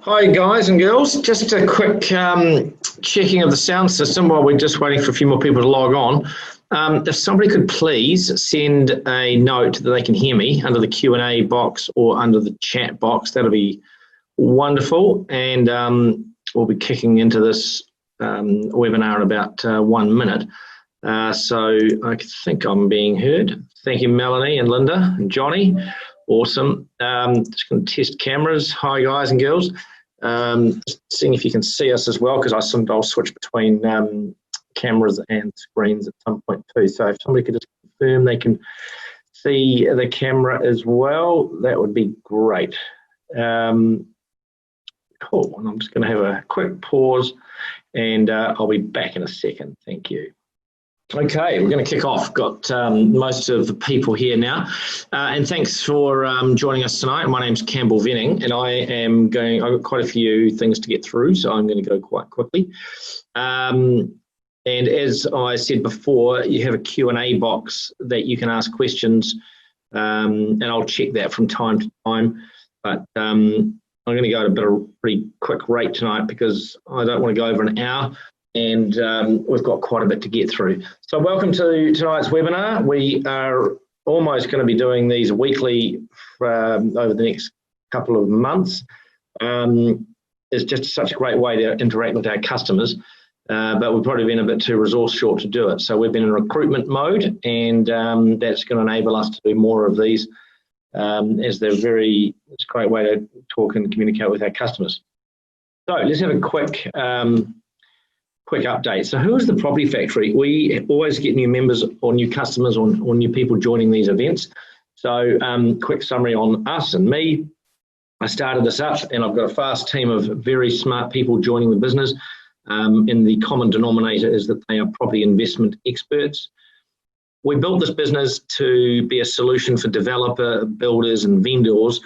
Hi guys and girls, just a quick checking of the sound system while we're just waiting for a few more people to log on. If somebody could please send a note that they can hear me under the Q&A box or under the chat box, that'll be wonderful. And we'll be kicking into this webinar in about 1 minute. So I think I'm being heard. Thank you, Melanie and Linda and Johnny. Awesome. Just going to test cameras. Hi guys and girls. Just seeing if you can see us as well, because I'll switch between cameras and screens at some point too. So if somebody could just confirm they can see the camera as well, that would be great. Cool. And I'm just going to have a quick pause and I'll be back in a second. Thank you. Okay, we're going to kick off. Got most of the people here now, and thanks for joining us tonight. My name's Campbell Venning, and I've got quite a few things to get through, so I'm going to go quite quickly. And as I said before, you have a Q&A box that you can ask questions, and I'll check that from time to time. But I'm going to go at a pretty quick rate tonight because I don't want to go over an hour. And we've got quite a bit to get through. So welcome to tonight's webinar. We are almost going to be doing these weekly over the next couple of months. It's just such a great way to interact with our customers, but we've probably been a bit too resource short to do it. So we've been in recruitment mode, and that's going to enable us to do more of these as it's a great way to talk and communicate with our customers. So let's have a quick update. So who is the Property Factory? We always get new members or new customers or new people joining these events. So quick summary on us and me. I started this up and I've got a fast team of very smart people joining the business. And the common denominator is that they are property investment experts. We built this business to be a solution for developer, builders and vendors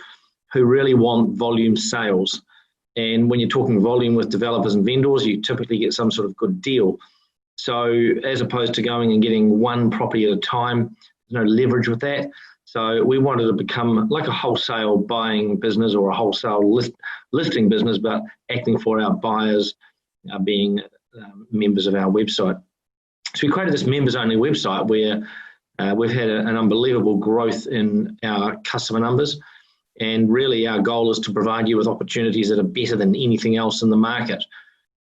who really want volume sales. And when you're talking volume with developers and vendors, you typically get some sort of good deal. So as opposed to going and getting one property at a time, there's no leverage with that. So we wanted to become like a wholesale buying business or a wholesale listing business, but acting for our buyers, being members of our website. So we created this members only website where we've had an unbelievable growth in our customer numbers. And really our goal is to provide you with opportunities that are better than anything else in the market.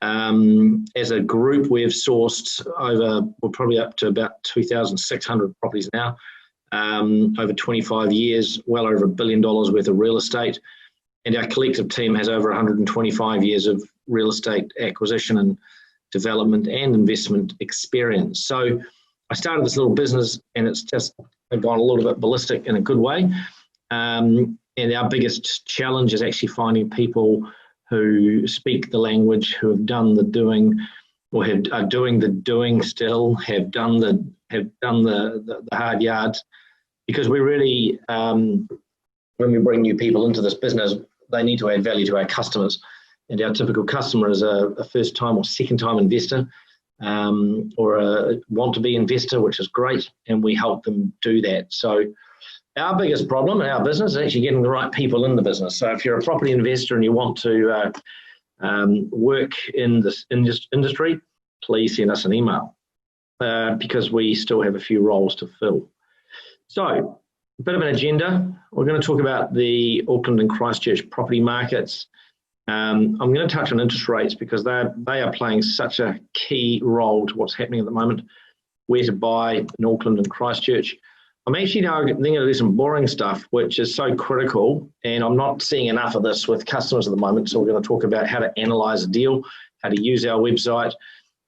As a group, we've sourced we're probably up to about 2,600 properties now, over 25 years, well over $1 billion worth of real estate. And our collective team has over 125 years of real estate acquisition and development and investment experience. So I started this little business and it's just gone a little bit ballistic in a good way. And our biggest challenge is actually finding people who speak the language, who have done the doing, or are doing the doing still, have done the hard yards. Because we really, when we bring new people into this business, they need to add value to our customers. And our typical customer is a first-time or second-time investor, or a want-to-be investor, which is great, and we help them do that. So our biggest problem in our business is actually getting the right people in the business. So if you're a property investor and you want to work in this industry, please send us an email because we still have a few roles to fill. So a bit of an agenda. We're going to talk about the Auckland and Christchurch property markets. I'm going to touch on interest rates because they are playing such a key role to what's happening at the moment, where to buy in Auckland and Christchurch. I'm actually now going to do some boring stuff, which is so critical, and I'm not seeing enough of this with customers at the moment. So we're going to talk about how to analyze a deal, how to use our website,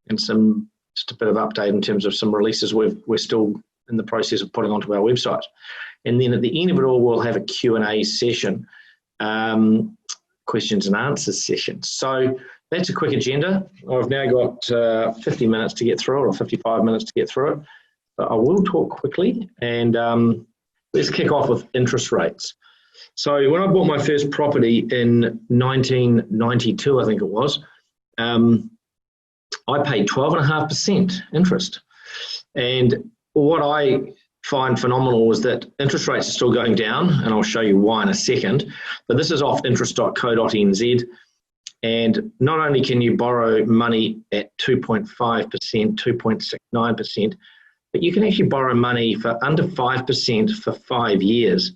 and just a bit of update in terms of some releases we're still in the process of putting onto our website. And then at the end of it all, we'll have a Q&A session, questions and answers session. So that's a quick agenda. I've now got 50 minutes to get through it, or 55 minutes to get through it. I will talk quickly, and let's kick off with interest rates. So when I bought my first property in 1992, I think it was, I paid 12.5% interest. And what I find phenomenal is that interest rates are still going down, and I'll show you why in a second. But this is off interest.co.nz. And not only can you borrow money at 2.5%, 2.69%, but you can actually borrow money for under 5% for 5 years.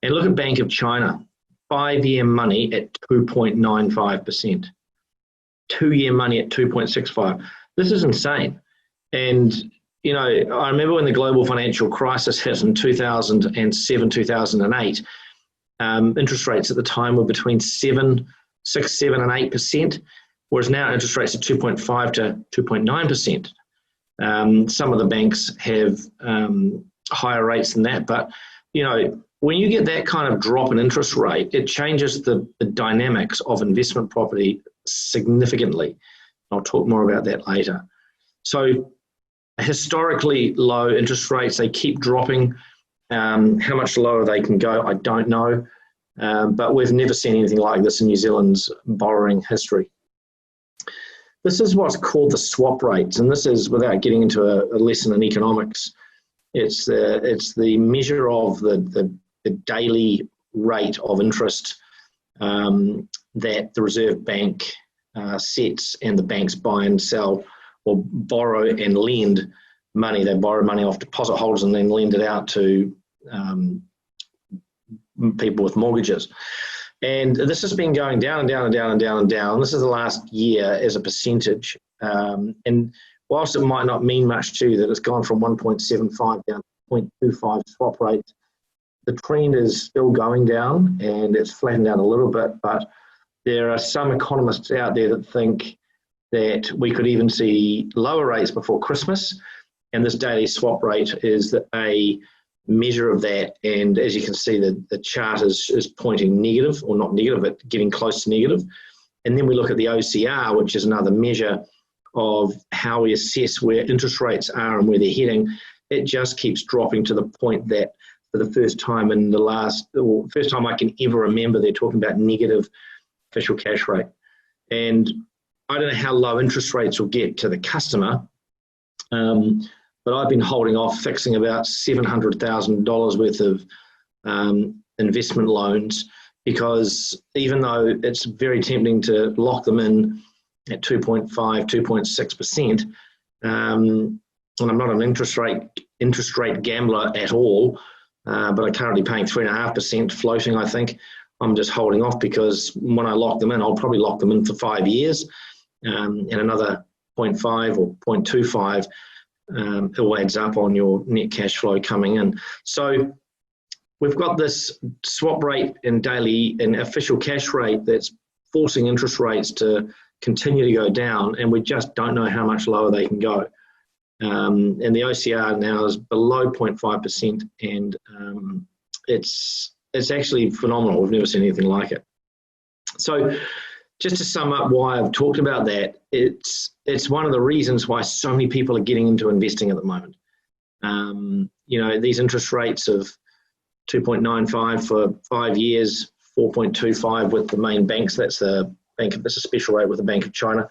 And look at Bank of China, 5-year money at 2.95%, 2-year money at 2.65. This is insane. And, you know, I remember when the global financial crisis hit in 2007, 2008, interest rates at the time were between 6, 7, and 8%, whereas now interest rates are 2.5 to 2.9%. Some of the banks have higher rates than that, but, you know, when you get that kind of drop in interest rate, it changes the dynamics of investment property significantly. I'll talk more about that later. So historically low interest rates, they keep dropping. How much lower they can go, I don't know. But we've never seen anything like this in New Zealand's borrowing history. This is what's called the swap rates, and this is, without getting into a lesson in economics, it's the measure of the daily rate of interest that the Reserve Bank sets, and the banks buy and sell or borrow and lend money. They borrow money off deposit holders and then lend it out to people with mortgages. And this has been going down and down and down and down and down. This is the last year as a percentage. And whilst it might not mean much to you that it's gone from 1.75 down to 0.25 swap rate, the trend is still going down and it's flattened out a little bit. But there are some economists out there that think that we could even see lower rates before Christmas. And this daily swap rate is a measure of that, and as you can see, the chart is pointing negative, or not negative, but getting close to negative. And then we look at the OCR, which is another measure of how we assess where interest rates are and where they're heading. It just keeps dropping to the point that for the first time first time I can ever remember, they're talking about negative official cash rate. And I don't know how low interest rates will get to the customer, but I've been holding off fixing about $700,000 worth of investment loans, because even though it's very tempting to lock them in at 2.5, 2.6%, and I'm not an interest rate gambler at all, but I'm currently paying 3.5% floating, I think. I'm just holding off because when I lock them in, I'll probably lock them in for 5 years, and another 0.5 or 0.25. It all adds up on your net cash flow coming in. So we've got this swap rate and daily and official cash rate that's forcing interest rates to continue to go down, and we just don't know how much lower they can go. And the OCR now is below 0.5%, and it's actually phenomenal. We've never seen anything like it. So just to sum up why I've talked about that, it's one of the reasons why so many people are getting into investing at the moment. You know, these interest rates of 2.95 for 5 years, 4.25 with the main banks. That's a special rate with the Bank of China.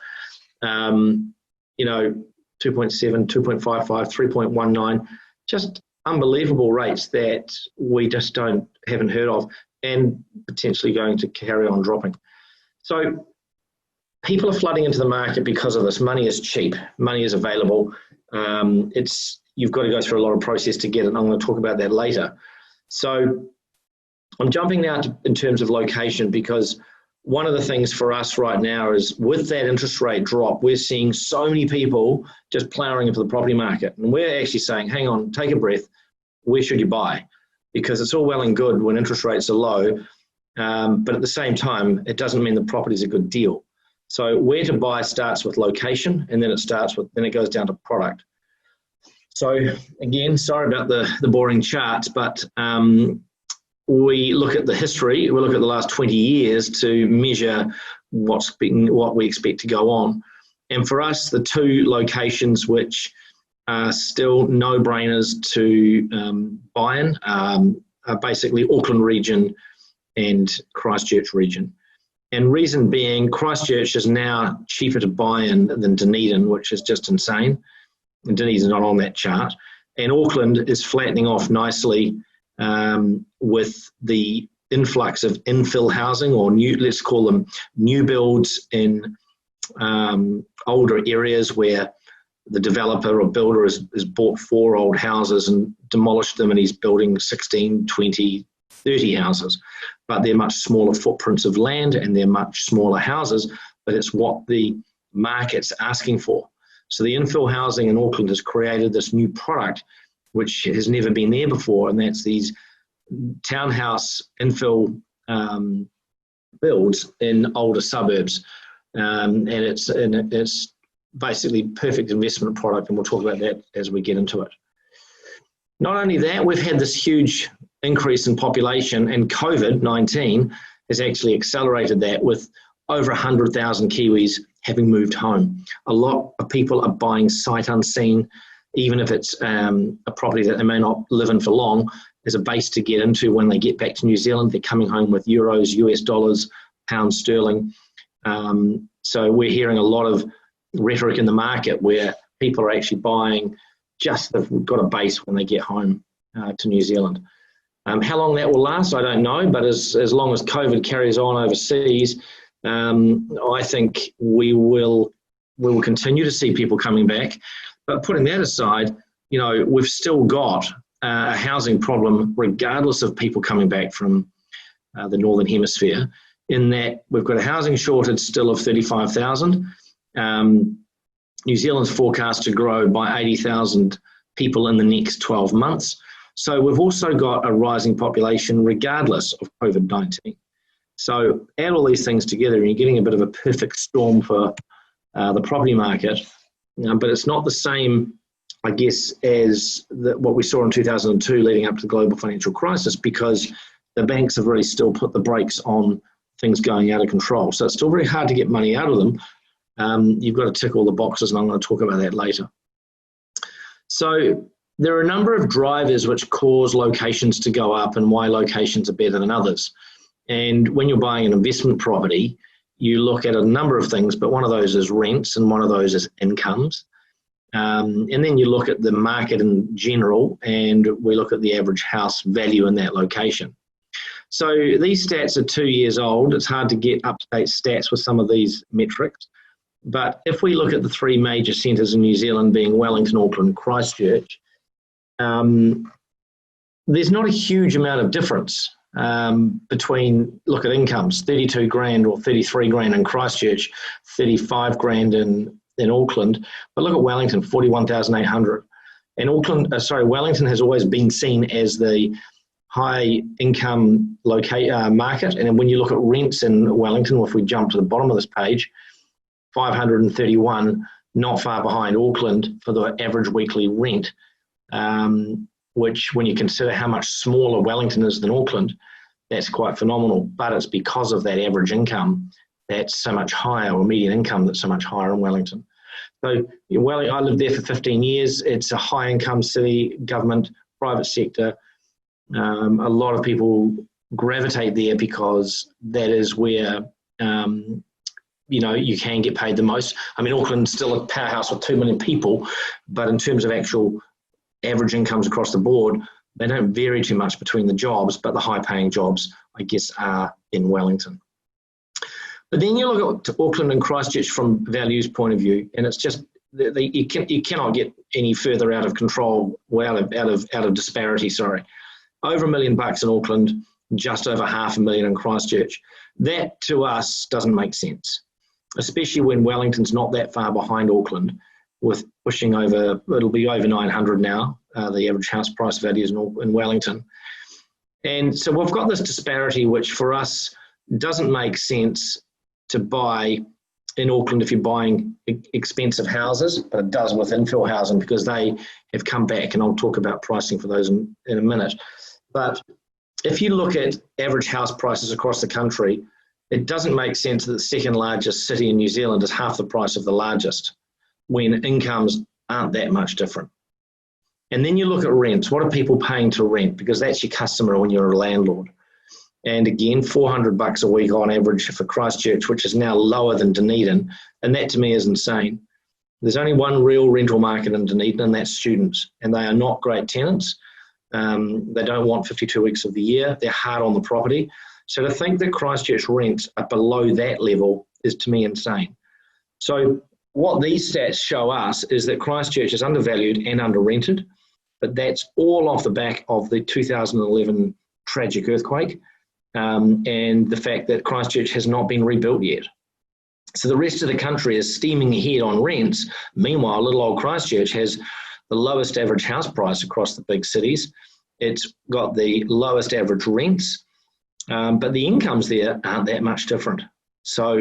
You know, 2.7, 2.55, 3.19, just unbelievable rates that we just haven't heard of, and potentially going to carry on dropping. So people are flooding into the market because of this. Money is cheap. Money is available. You've got to go through a lot of process to get it. And I'm going to talk about that later. So I'm jumping now in terms of location, because one of the things for us right now is with that interest rate drop, we're seeing so many people just plowing into the property market. And we're actually saying, hang on, take a breath. Where should you buy? Because it's all well and good when interest rates are low. But at the same time, it doesn't mean the property is a good deal. So where to buy starts with location, and then it goes down to product. So again, sorry about the boring charts, but we look at the history, we look at the last 20 years to measure what we expect to go on. And for us, the two locations which are still no-brainers to buy in are basically Auckland region and Christchurch region. And reason being, Christchurch is now cheaper to buy in than Dunedin, which is just insane. And Dunedin's not on that chart. And Auckland is flattening off nicely with the influx of infill housing, or new, let's call them new builds in older areas where the developer or builder has bought 4 old houses and demolished them, and he's building 16, 20, 30 houses. But they're much smaller footprints of land and they're much smaller houses, but it's what the market's asking for. So the infill housing in Auckland has created this new product which has never been there before, and that's these townhouse infill builds in older suburbs. And it's basically perfect investment product, and we'll talk about that as we get into it. Not only that, we've had this huge increase in population, and COVID-19 has actually accelerated that, with over 100,000 Kiwis having moved home. A lot of people are buying sight unseen, even if it's a property that they may not live in for long, as a base to get into when they get back to New Zealand. They're coming home with euros, US dollars, pounds sterling. So we're hearing a lot of rhetoric in the market where people are actually buying just, they've got a base when they get home to New Zealand. How long that will last, I don't know, but as long as COVID carries on overseas, I think we will continue to see people coming back. But putting that aside, we've still got a housing problem regardless of people coming back from the Northern Hemisphere, in that we've got a housing shortage still of 35,000. New Zealand's forecast to grow by 80,000 people in the next 12 months. So we've also got a rising population regardless of COVID-19. So add all these things together and you're getting a bit of a perfect storm for the property market. But it's not the same, I guess, as what we saw in 2002 leading up to the global financial crisis, because the banks have really still put the brakes on things going out of control. So it's still very hard to get money out of them. You've got to tick all the boxes, and I'm going to talk about that later. So there are a number of drivers which cause locations to go up and why locations are better than others. And when you're buying an investment property, you look at a number of things, but one of those is rents and one of those is incomes. And then you look at the market in general, and we look at the average house value in that location. So these stats are 2 years old. It's hard to get up-to-date stats with some of these metrics. But if we look at the 3 major centres in New Zealand, being Wellington, Auckland, Christchurch, there's not a huge amount of difference between, look at incomes, 32 grand or 33 grand in Christchurch, 35 grand in Auckland. But look at Wellington, 41,800. And Wellington has always been seen as the high income market. And when you look at rents in Wellington, if we jump to the bottom of this page, 531, not far behind Auckland for the average weekly rent, which when you consider how much smaller Wellington is than Auckland, that's quite phenomenal. But it's because of that average income that's so much higher, or median income that's so much higher in Wellington. So I lived there for 15 years. It's a high income city, government, private sector. A lot of people gravitate there because that is where you can get paid the most. I mean, Auckland's still a powerhouse with 2 million people, but in terms of actual average incomes across the board, they don't vary too much between the jobs, but the high-paying jobs, I guess, are in Wellington. But then you look at Auckland and Christchurch from values point of view, and it's just you cannot get any further out of control, out of disparity. Sorry, over $1 million in Auckland, just over $500,000 in Christchurch. That to us doesn't make sense, especially when Wellington's not that far behind Auckland, with pushing over, it'll be over 900 now, the average house price values in Wellington. And so we've got this disparity, which for us doesn't make sense to buy in Auckland if you're buying expensive houses, but it does with infill housing because they have come back, and I'll talk about pricing for those in a minute. But if you look at average house prices across the country, it doesn't make sense that the second largest city in New Zealand is half the price of the largest, when incomes aren't that much different. And then you look at rents. What are people paying to rent? Because that's your customer when you're a landlord. And again, $400 a week on average for Christchurch, which is now lower than Dunedin. And that to me is insane. There's only one real rental market in Dunedin, and that's students. And they are not great tenants. They don't want 52 weeks of the year. They're hard on the property. So to think that Christchurch rents are below that level is, to me, insane. So what these stats show us is that Christchurch is undervalued and under-rented, but that's all off the back of the 2011 tragic earthquake and the fact that Christchurch has not been rebuilt yet. So the rest of the country is steaming ahead on rents. Meanwhile, little old Christchurch has the lowest average house price across the big cities. It's got the lowest average rents, but the incomes there aren't that much different. So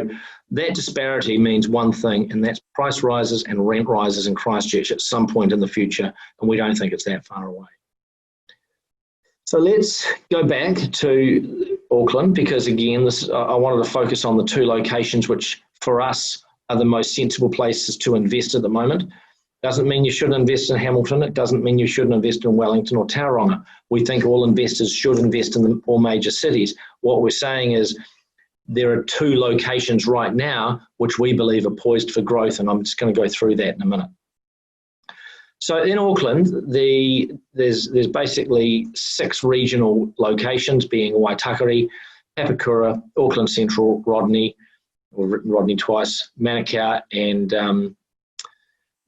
that disparity means one thing, and that's price rises and rent rises in Christchurch at some point in the future, and we don't think it's that far away. So let's go back to Auckland, because again, I wanted to focus on the two locations which for us are the most sensible places to invest at the moment. Doesn't mean you shouldn't invest in Hamilton. It doesn't mean you shouldn't invest in Wellington or Tauranga. We think all investors should invest in all major cities. What we're saying is there are two locations right now which we believe are poised for growth, and I'm just going to go through that in a minute. So in Auckland, there's basically 6 regional locations, being Waitakere, Papakura, Auckland Central, Rodney twice, Manukau, and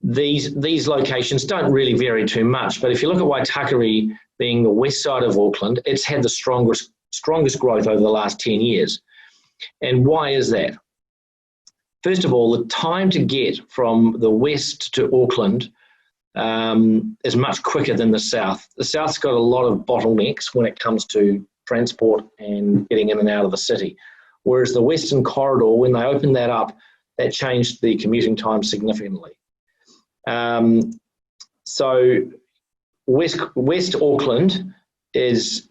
these locations don't really vary too much. But if you look at Waitakere being the west side of Auckland, it's had the strongest growth over the last 10 years. And why is that? First of all, the time to get from the west to Auckland is much quicker than the south. The south's got a lot of bottlenecks when it comes to transport and getting in and out of the city. Whereas the Western Corridor, when they opened that up, that changed the commuting time significantly. So West Auckland has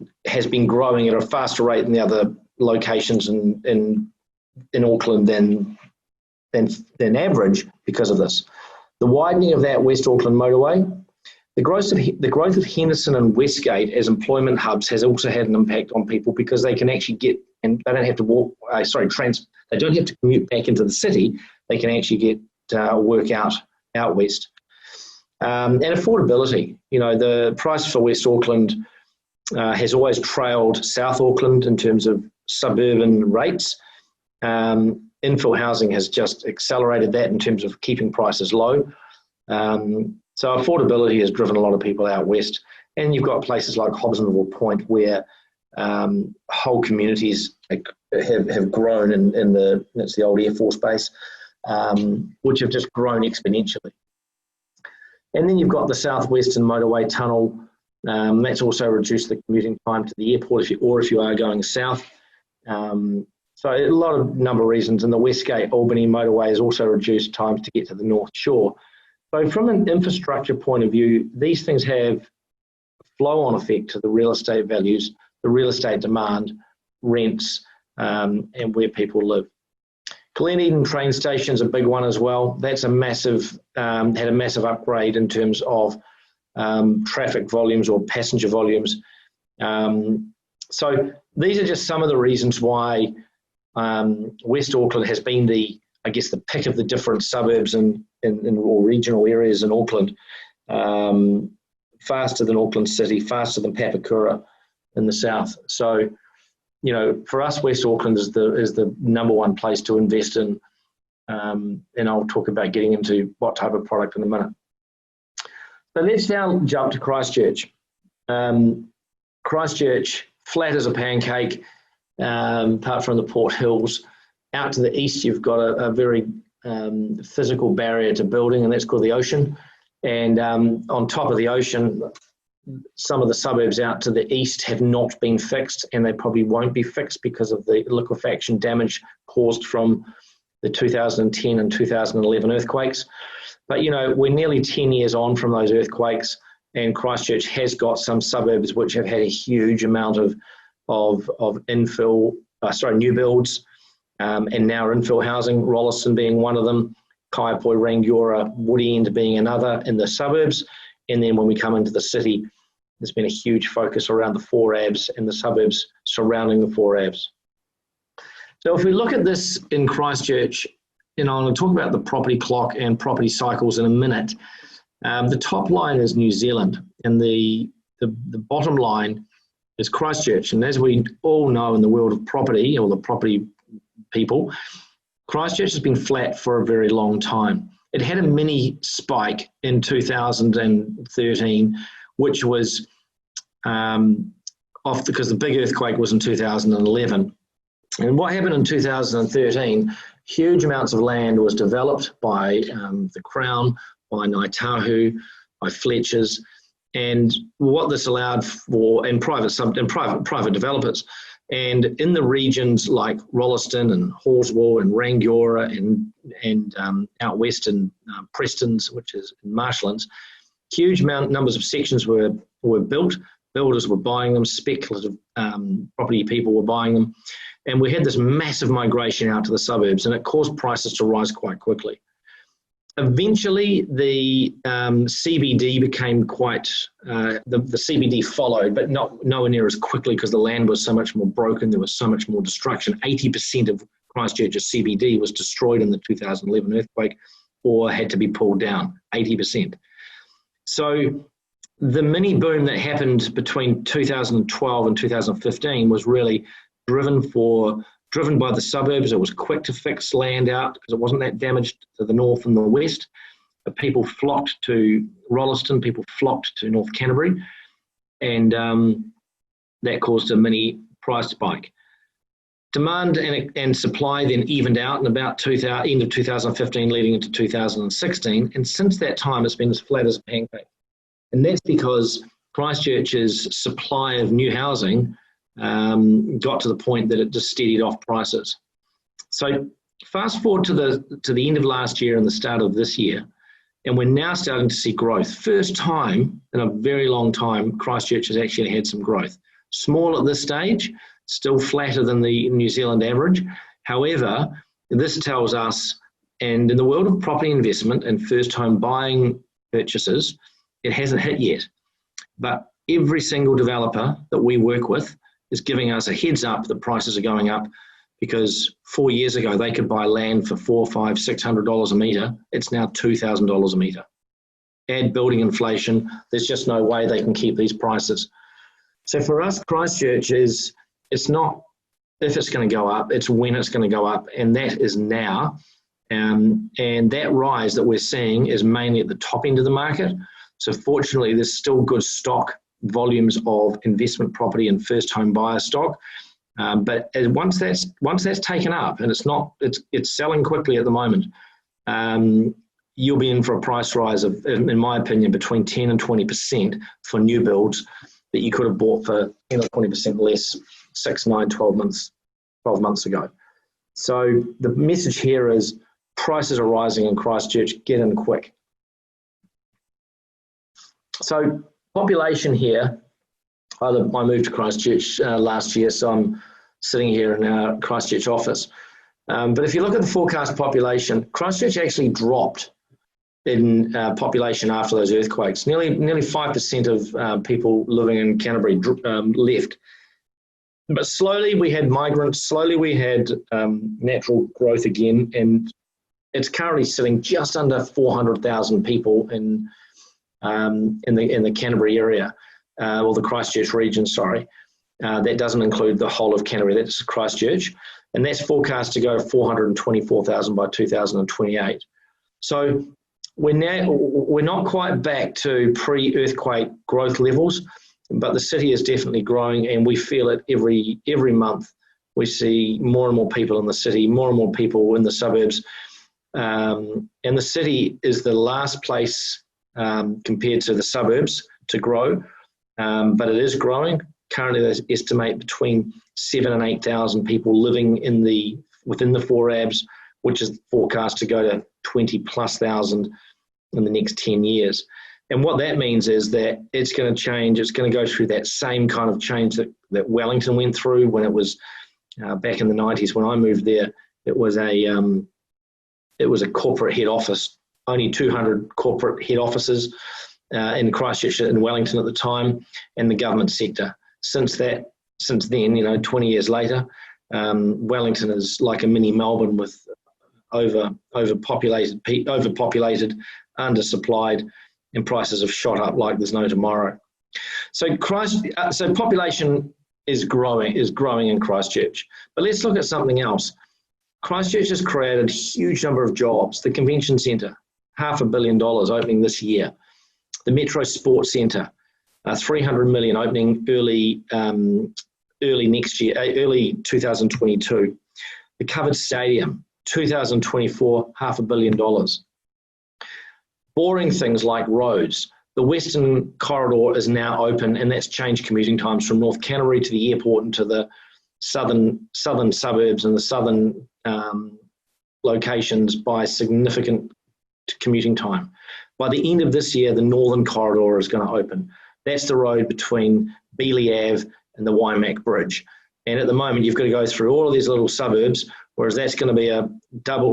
been growing at a faster rate than the other locations in Auckland than average because of this. The widening of that West Auckland motorway, the growth of Henderson and Westgate as employment hubs has also had an impact on people, because they can actually get, and they don't have to walk, they don't have to commute back into the city. They can actually get work out west. And affordability, the price for West Auckland has always trailed South Auckland in terms of suburban rates. Infill housing has just accelerated that in terms of keeping prices low. So affordability has driven a lot of people out west. And you've got places like Hobsonville Point where whole communities have grown that's the old Air Force Base, which have just grown exponentially. And then you've got the Southwestern Motorway Tunnel. That's also reduced the commuting time to the airport if you are going south. So a number of reasons, and the Westgate Albany motorway has also reduced times to get to the North Shore. So from an infrastructure point of view, these things have a flow-on effect to the real estate values, the real estate demand, rents, and where people live. Glen Eden train station is a big one as well. That's had a massive upgrade in terms of traffic volumes or passenger volumes. So these are just some of the reasons why West Auckland has been the pick of the different suburbs or regional areas in Auckland, faster than Auckland City, faster than Papakura in the south. So, for us, West Auckland is the number one place to invest in, and I'll talk about getting into what type of product in a minute. So let's now jump to Christchurch. Christchurch, flat as a pancake, apart from the Port Hills. Out to the east, you've got a very physical barrier to building, and that's called the ocean. And on top of the ocean, some of the suburbs out to the east have not been fixed, and they probably won't be fixed because of the liquefaction damage caused from the 2010 and 2011 earthquakes. But, we're nearly 10 years on from those earthquakes, and Christchurch has got some suburbs which have had a huge amount of new builds, and now infill housing, Rolleston being one of them, Kaiapoi, Rangiora, Woody End being another in the suburbs. And then when we come into the city, there's been a huge focus around the 4ABs and the suburbs surrounding the 4ABs. So if we look at this in Christchurch, I'm going to talk about the property clock and property cycles in a minute. The top line is New Zealand, and the the bottom line is Christchurch. And as we all know in the world of property, or the property people, Christchurch has been flat for a very long time. It had a mini spike in 2013, which was off because the big earthquake was in 2011. And what happened in 2013, huge amounts of land was developed by the Crown, by Ngāi Tahu, by Fletchers, and what this allowed for, and private developers. And in the regions like Rolleston and Horswell and Rangiora and out west in Prestons, which is in Marshlands, huge numbers of sections were built. Builders were buying them, speculative property people were buying them. And we had this massive migration out to the suburbs, and it caused prices to rise quite quickly. Eventually, the CBD became quite, the CBD followed, but nowhere near as quickly because the land was so much more broken, there was so much more destruction. 80% of Christchurch's CBD was destroyed in the 2011 earthquake or had to be pulled down, 80%. So the mini boom that happened between 2012 and 2015 was really driven by the suburbs. It was quick to fix land out because it wasn't that damaged to the north and the west. But people flocked to Rolleston, people flocked to North Canterbury, and that caused a mini price spike. Demand and supply then evened out in about end of 2015 leading into 2016, and since that time it's been as flat as a pancake. And that's because Christchurch's supply of new housing got to the point that it just steadied off prices. So fast forward to the end of last year and the start of this year, and we're now starting to see growth. First time in a very long time, Christchurch has actually had some growth. Small at this stage, still flatter than the New Zealand average. However, this tells us, and in the world of property investment and first home buying purchases, it hasn't hit yet. But every single developer that we work with is giving us a heads up that prices are going up, because 4 years ago they could buy land for $400, $500, $600 a metre. It's now $2,000 a metre. Add building inflation, there's just no way they can keep these prices. So for us, Christchurch it's not if it's going to go up, it's when it's going to go up, and that is now. And that rise that we're seeing is mainly at the top end of the market. So fortunately, there's still good stock volumes of investment property and first home buyer stock. But once that's taken up, and it's selling quickly at the moment, you'll be in for a price rise of, in my opinion, between 10 and 20% for new builds that you could have bought for 10 or 20% less 6, 9, 12 months ago. So the message here is prices are rising in Christchurch, get in quick. So population here, I moved to Christchurch last year, so I'm sitting here in our Christchurch office. But if you look at the forecast population, Christchurch actually dropped in population after those earthquakes. Nearly 5% of people living in Canterbury left. But slowly we had migrants, slowly we had natural growth again, and it's currently sitting just under 400,000 people in the Canterbury area, or the Christchurch region, sorry. That doesn't include the whole of Canterbury, that's Christchurch. And that's forecast to go to 424,000 by 2028. So we're not quite back to pre-earthquake growth levels, but the city is definitely growing, and we feel it every month. We see more and more people in the city, more and more people in the suburbs. And the city is the last place compared to the suburbs to grow, but it is growing. Currently, they estimate between 7,000 and 8,000 people living within the 4ABs, which is forecast to go to 20,000+ in the next 10 years. And what that means is that it's going to change. It's going to go through that same kind of change that Wellington went through when it was back in the 90s. When I moved there, it was a corporate head office. Only 200 corporate head offices in Christchurch and Wellington at the time, and the government sector. Since then, 20 years later, Wellington is like a mini Melbourne with overpopulated, undersupplied, and prices have shot up like there's no tomorrow. So so population is growing in Christchurch. But let's look at something else. Christchurch has created a huge number of jobs. The convention centre, $500 million opening this year. The Metro Sports Centre, 300 million opening early next year, early 2022. The covered stadium, 2024, $500 million. Boring things like roads. The Western Corridor is now open, and that's changed commuting times from North Canterbury to the airport and to the southern suburbs and the southern locations by significant commuting time. By the end of this year, the Northern Corridor is going to open. That's the road between Beeley Ave and the Waimak Bridge. And at the moment, you've got to go through all of these little suburbs, whereas that's going to be a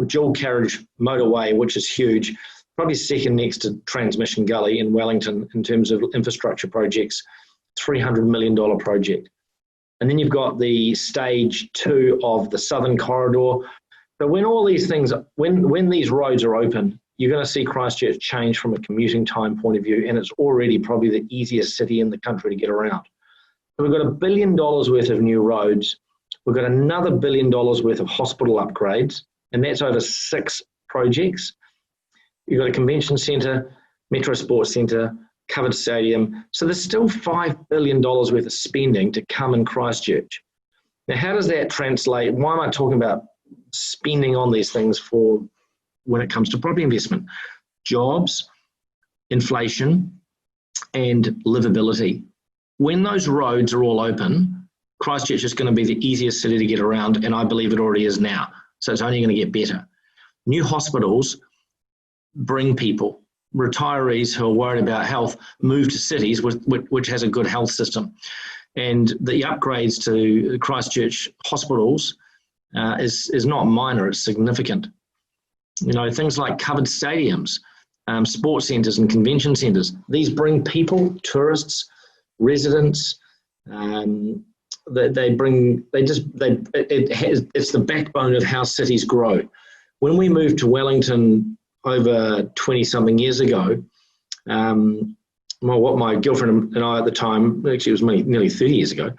dual carriage motorway, which is huge, probably second next to Transmission Gully in Wellington in terms of infrastructure projects, $300 million project. And then you've got the stage 2 of the Southern Corridor. But when all these things, when these roads are open, you're going to see Christchurch change from a commuting time point of view, and it's already probably the easiest city in the country to get around. So we've got $1 billion worth of new roads. We've got another $1 billion worth of hospital upgrades, and that's over 6 projects. You've got a convention centre, Metro Sports Centre, covered stadium. So there's still $5 billion worth of spending to come in Christchurch. Now, how does that translate? Why am I talking about spending on these things for when it comes to property investment? Jobs, inflation, and livability. When those roads are all open, Christchurch is going to be the easiest city to get around, and I believe it already is now. So it's only going to get better. New hospitals bring people. Retirees who are worried about health move to cities which has a good health system. And the upgrades to Christchurch hospitals is not minor, it's significant. You know, things like covered stadiums, sports centres and convention centres. These bring people, tourists, residents. It's the backbone of how cities grow. When we moved to Wellington over 20-something years ago, what my girlfriend and I at the time, actually it was nearly 30 years ago,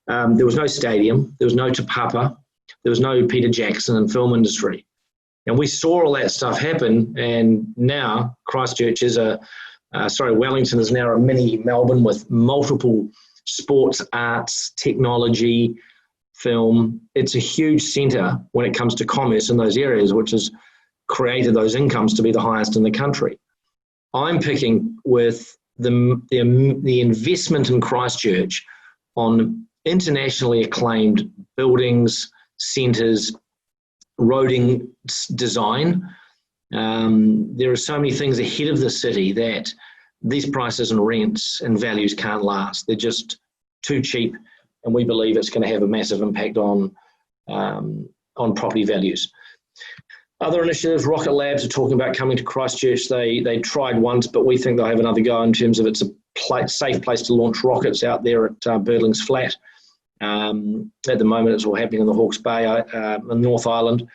there was no stadium, there was no Te Papa, there was no Peter Jackson and film industry. And we saw all that stuff happen, and now Christchurch is Wellington is now a mini Melbourne with multiple sports, arts, technology, film. It's a huge centre when it comes to commerce in those areas, which has created those incomes to be the highest in the country. I'm picking with the investment in Christchurch on internationally acclaimed buildings, centres, roading design. There are so many things ahead of the city that these prices and rents and values can't last. They're just too cheap, and we believe it's going to have a massive impact on property values. Other initiatives, Rocket Labs are talking about coming to Christchurch. They tried once, but we think they'll have another go in terms of it's a safe place to launch rockets out there at Birdlings Flat. At the moment, it's all happening in the Hawke's Bay, in North Island.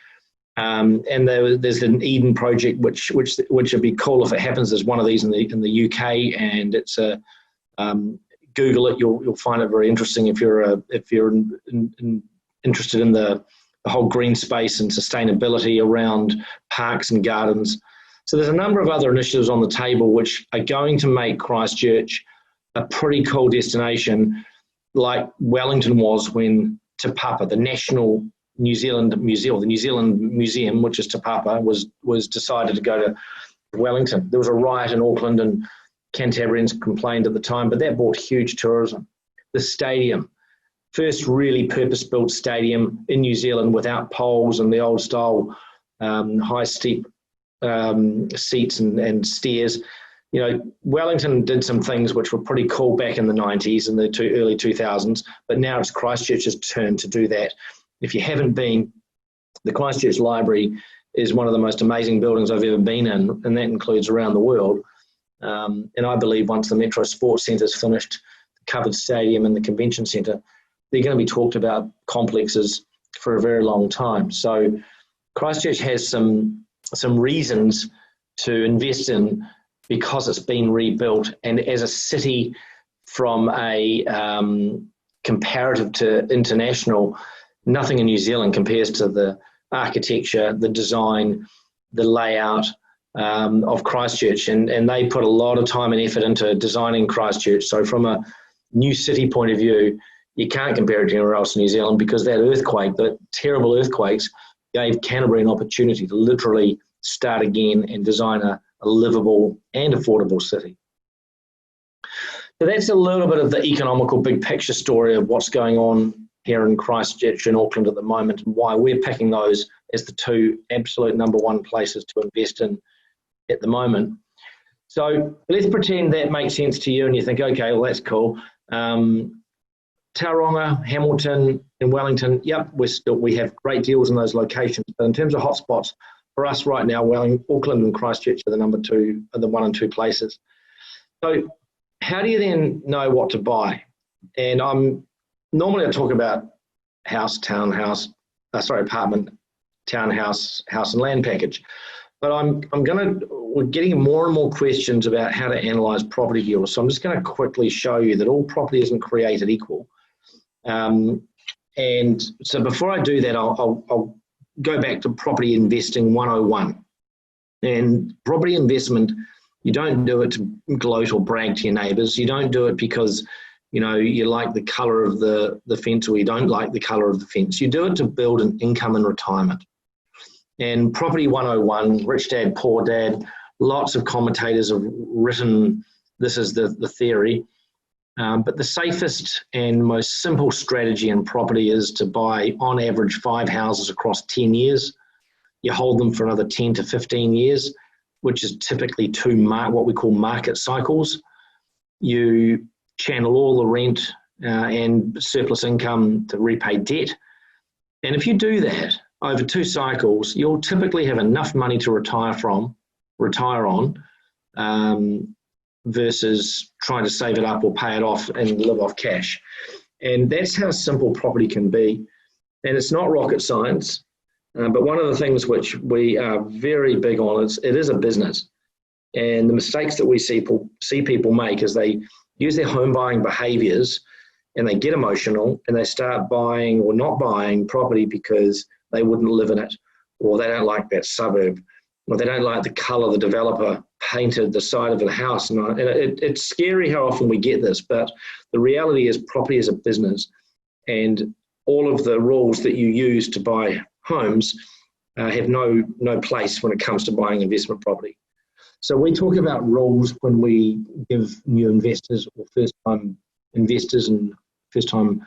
And there's an Eden project, which would be cool if it happens. There's one of these in the UK, and it's a Google it. You'll find it very interesting if you're interested in the whole green space and sustainability around parks and gardens. So there's a number of other initiatives on the table which are going to make Christchurch a pretty cool destination, like Wellington was when Te Papa, the National New Zealand Museum, the New Zealand Museum, which is Te Papa, was decided to go to Wellington. There was a riot in Auckland and Cantabrians complained at the time, but that brought huge tourism. The stadium, first really purpose-built stadium in New Zealand without poles and the old style high steep seats and stairs. You know, Wellington did some things which were pretty cool back in the 90s and the early 2000s, but now it's Christchurch's turn to do that. If you haven't been, the Christchurch Library is one of the most amazing buildings I've ever been in, and that includes around the world. And I believe once the Metro Sports Centre is finished, the covered stadium and the convention centre, they're going to be talked about complexes for a very long time. So Christchurch has some reasons to invest in because it's been rebuilt, and as a city from a comparative to international, nothing in New Zealand compares to the architecture, the design, the layout of Christchurch, and they put a lot of time and effort into designing Christchurch. So from a new city point of view, you can't compare it to anywhere else in New Zealand, because that earthquake, the terrible earthquakes, gave Canterbury an opportunity to literally start again and design a livable and affordable city. So that's a little bit of the economical big picture story of what's going on here in Christchurch and Auckland at the moment, and why we're picking those as the two absolute number one places to invest in at the moment. So let's pretend that makes sense to you and you think, okay, well, that's cool. Tauranga, Hamilton and Wellington, yep, we have great deals in those locations. But in terms of hotspots, for us right now, Auckland and Christchurch are the one and two places. So how do you then know what to buy? And normally I talk about apartment, townhouse, house and land package. But we're getting more and more questions about how to analyse property deals. So I'm just going to quickly show you that all property isn't created equal. And so before I do that, I'll go back to property investing 101. And property investment, you don't do it to gloat or brag to your neighbours. You don't do it because you like the colour of the fence, or you don't like the colour of the fence. You do it to build an income in retirement. And Property 101, Rich Dad, Poor Dad, lots of commentators have written this is the theory. But the safest and most simple strategy in property is to buy, on average, 5 houses across 10 years. You hold them for another 10 to 15 years, which is typically what we call market cycles. You channel all the rent and surplus income to repay debt. And if you do that over 2 cycles, you'll typically have enough money to retire on, versus trying to save it up or pay it off and live off cash. And that's how simple property can be. And it's not rocket science, but one of the things which we are very big on is it is a business. And the mistakes that we see people make is they use their home buying behaviours and they get emotional and they start buying or not buying property because they wouldn't live in it, or they don't like that suburb, or they don't like the colour the developer painted the side of the house. And it's scary how often we get this, but the reality is property is a business, and all of the rules that you use to buy homes have no place when it comes to buying investment property. So we talk about rules when we give new investors or first-time investors and first-time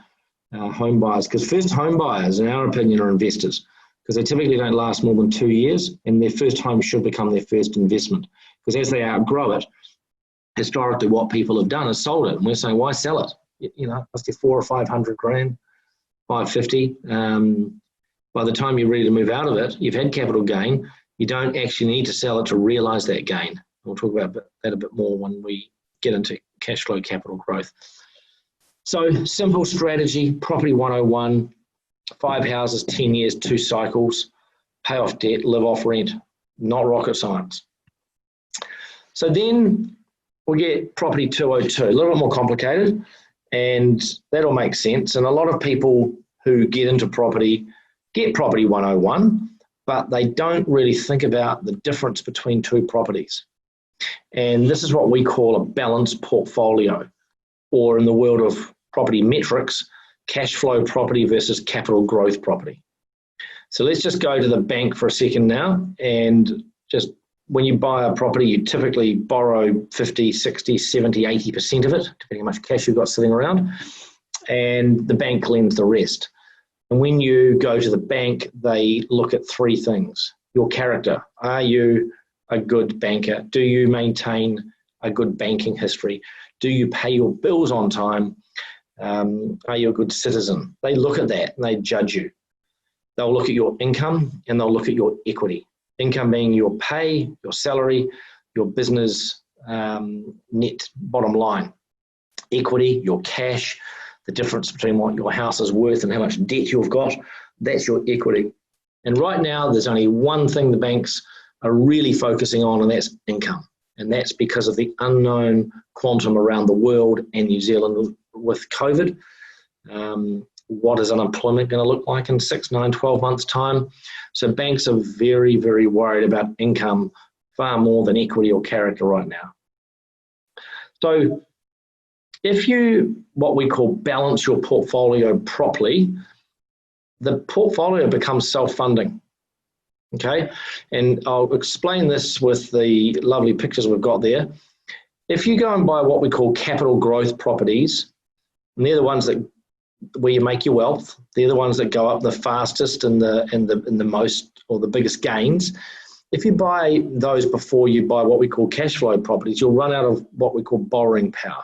home buyers, because first home buyers, in our opinion, are investors, because they typically don't last more than 2 years, and their first home should become their first investment, because as they outgrow it, historically what people have done is sold it, and we're saying, why sell it? Must be 400 or 500 grand, 550. By the time you're ready to move out of it, you've had capital gain. You don't actually need to sell it to realise that gain. We'll talk about that a bit more when we get into cash flow capital growth. So simple strategy, Property 101, 5 houses, 10 years, 2 cycles, pay off debt, live off rent, not rocket science. So then we get Property 202, a little bit more complicated, and that'll make sense. And a lot of people who get into property get Property 101, but they don't really think about the difference between 2 properties. And this is what we call a balanced portfolio, or in the world of property metrics, cash flow property versus capital growth property. So let's just go to the bank for a second now, and just when you buy a property, you typically borrow 50, 60, 70, 80% of it, depending on how much cash you've got sitting around, and the bank lends the rest. And when you go to the bank, they look at 3 things. Your character. Are you a good banker? Do you maintain a good banking history? Do you pay your bills on time? Are you a good citizen? They look at that and they judge you. They'll look at your income and they'll look at your equity. Income being your pay, your salary, your business net bottom line. Equity, your cash, the difference between what your house is worth and how much debt you've got, that's your equity. And right now, there's only one thing the banks are really focusing on, and that's income. And that's because of the unknown quantum around the world and New Zealand with COVID. What is unemployment going to look like in 6, 9, 12 months' time? So banks are very, very worried about income far more than equity or character right now. So if you, what we call, balance your portfolio properly, the portfolio becomes self-funding. Okay, and I'll explain this with the lovely pictures we've got there. If you go and buy what we call capital growth properties, and they're the ones that where you make your wealth, they're the ones that go up the fastest and the most or the biggest gains. If you buy those before you buy what we call cash flow properties, you'll run out of what we call borrowing power.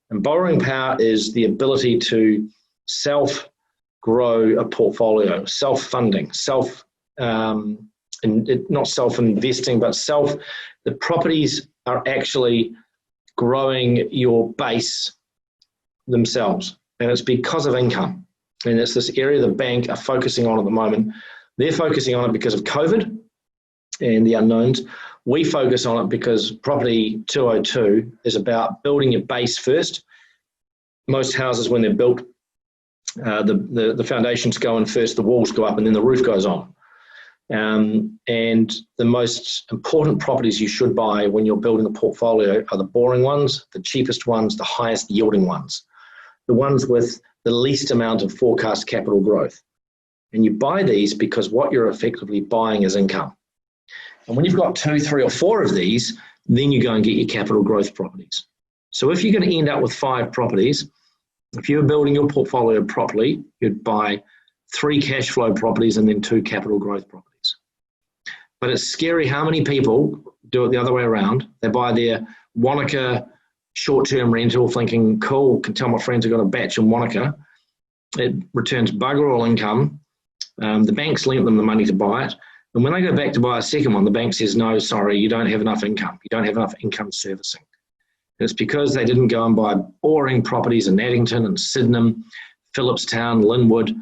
And borrowing power is the ability to self-grow a portfolio, self-funding, not self-investing, but the properties are actually growing your base themselves. And it's because of income. And it's this area the bank are focusing on at the moment. They're focusing on it because of COVID and the unknowns. We focus on it because Property 202 is about building your base first. Most houses, when they're built, the foundations go in first, the walls go up, and then the roof goes on. And the most important properties you should buy when you're building a portfolio are the boring ones, the cheapest ones, the highest yielding ones, the ones with the least amount of forecast capital growth. And you buy these because what you're effectively buying is income. And when you've got 2, 3, or 4 of these, then you go and get your capital growth properties. So if you're going to end up with 5 properties, if you're building your portfolio properly, you'd buy 3 cash flow properties and then 2 capital growth properties. But it's scary how many people do it the other way around. They buy their Wanaka short-term rental thinking, cool, can tell my friends I've got a batch in Wanaka. It returns bugger all income. The banks lent them the money to buy it. And when they go back to buy a second one, the bank says, no, sorry, you don't have enough income. You don't have enough income servicing. And it's because they didn't go and buy boring properties in Addington and Sydenham, Phillipstown, Linwood.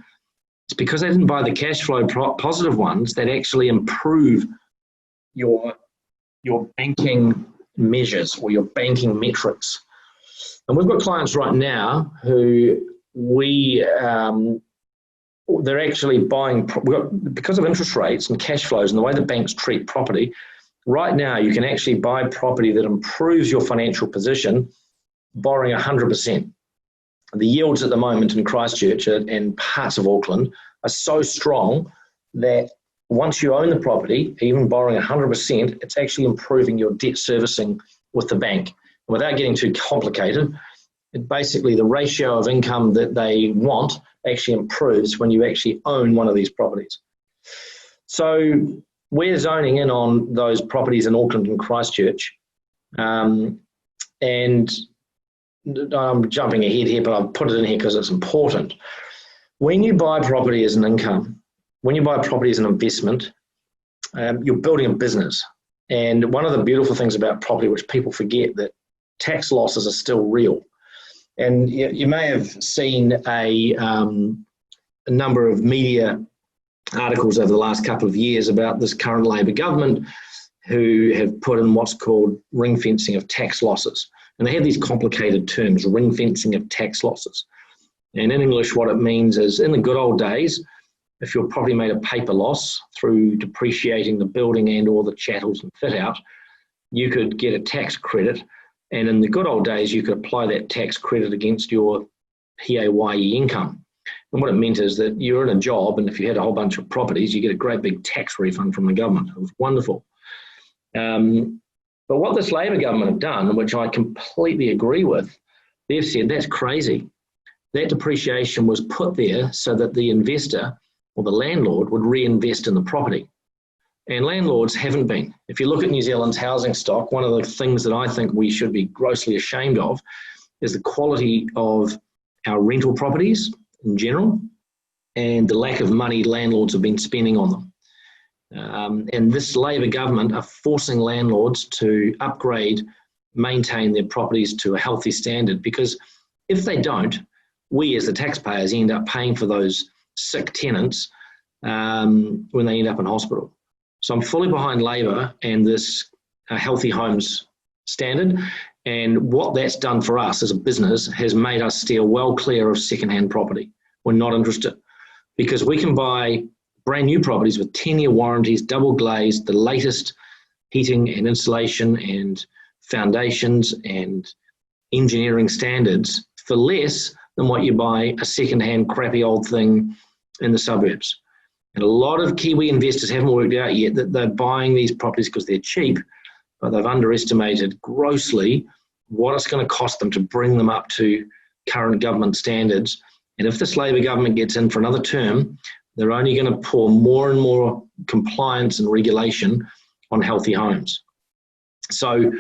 It's because they didn't buy the cash flow positive ones that actually improve your banking measures or your banking metrics. And we've got clients right now who they're actually buying, because of interest rates and cash flows and the way the banks treat property, right now you can actually buy property that improves your financial position borrowing 100%. The yields at the moment in Christchurch and parts of Auckland are so strong that once you own the property, even borrowing 100%, it's actually improving your debt servicing with the bank. Without getting too complicated, basically the ratio of income that they want actually improves when you actually own one of these properties. So we're zoning in on those properties in Auckland and Christchurch. And I'm jumping ahead here, but I've put it in here because it's important. When you buy property as an income, when you buy property as an investment, you're building a business. And one of the beautiful things about property, which people forget, that tax losses are still real. And you may have seen a number of media articles over the last couple of years about this current Labor government who have put in what's called ring fencing of tax losses. And they have these complicated terms, ring fencing of tax losses. And in English, what it means is, in the good old days, if your property made a paper loss through depreciating the building and or the chattels and fit out, you could get a tax credit. And in the good old days, you could apply that tax credit against your PAYE income. And what it meant is that you're in a job, and if you had a whole bunch of properties, you get a great big tax refund from the government. It was wonderful. But what this Labor government have done, which I completely agree with, they've said that's crazy. That depreciation was put there so that the investor or the landlord would reinvest in the property. And landlords haven't been. If you look at New Zealand's housing stock, one of the things that I think we should be grossly ashamed of is the quality of our rental properties in general and the lack of money landlords have been spending on them. And this Labor government are forcing landlords to upgrade, maintain their properties to a healthy standard, because if they don't, we as the taxpayers end up paying for those sick tenants when they end up in hospital. So I'm fully behind Labor and this healthy homes standard. And what that's done for us as a business has made us steer well clear of secondhand property. We're not interested because we can buy brand new properties with 10-year warranties, double glazed, the latest heating and insulation and foundations and engineering standards for less than what you buy a secondhand crappy old thing in the suburbs. And a lot of Kiwi investors haven't worked out yet that they're buying these properties because they're cheap, but they've underestimated grossly what it's going to cost them to bring them up to current government standards. And if this Labor government gets in for another term, they're only going to pour more and more compliance and regulation on healthy homes. So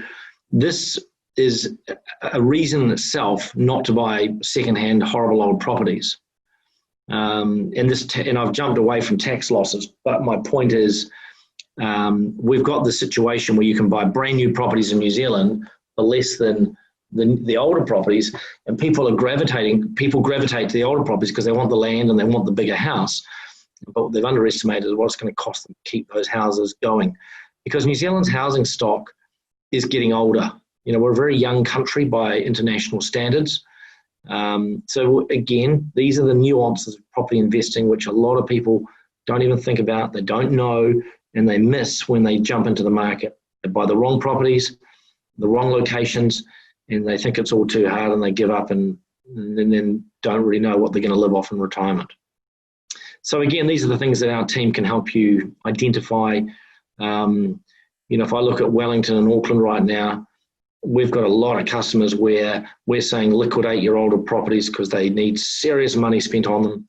this is a reason in itself not to buy secondhand horrible old properties. And I've jumped away from tax losses, but my point is we've got the situation where you can buy brand new properties in New Zealand for less than the older properties, and people gravitate to the older properties because they want the land and they want the bigger house. But they've underestimated what it's going to cost them to keep those houses going, because New Zealand's housing stock is getting older. You know, we're a very young country by international standards. So again, these are the nuances of property investing, which a lot of people don't even think about, they don't know, and they miss when they jump into the market. They buy the wrong properties, the wrong locations, and they think it's all too hard and they give up and then don't really know what they're going to live off in retirement. So again, these are the things that our team can help you identify. If I look at Wellington and Auckland right now, we've got a lot of customers where we're saying liquidate your older properties because they need serious money spent on them,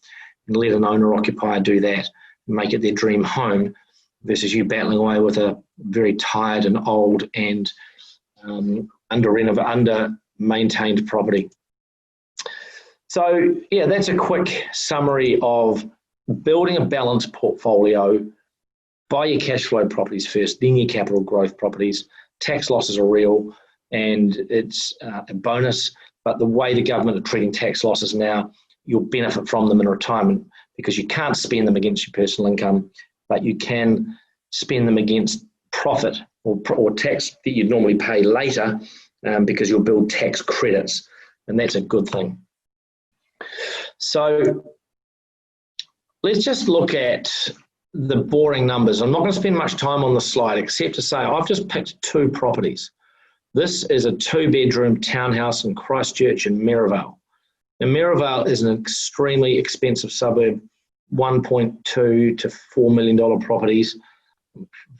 and let an owner-occupier do that and make it their dream home, versus you battling away with a very tired and old and under-maintained property. So yeah, that's a quick summary of building a balanced portfolio. Buy your cash flow properties first, then your capital growth properties. Tax losses are real and it's a bonus, but the way the government are treating tax losses now, you'll benefit from them in retirement because you can't spend them against your personal income, but you can spend them against profit or tax that you'd normally pay later because you'll build tax credits, and that's a good thing. So let's just look at the boring numbers. I'm not going to spend much time on the slide except to say I've just picked two properties. This is a 2-bedroom townhouse in Christchurch and Maryvale. Now, Maryvale is an extremely expensive suburb, $1.2 to $4 million properties.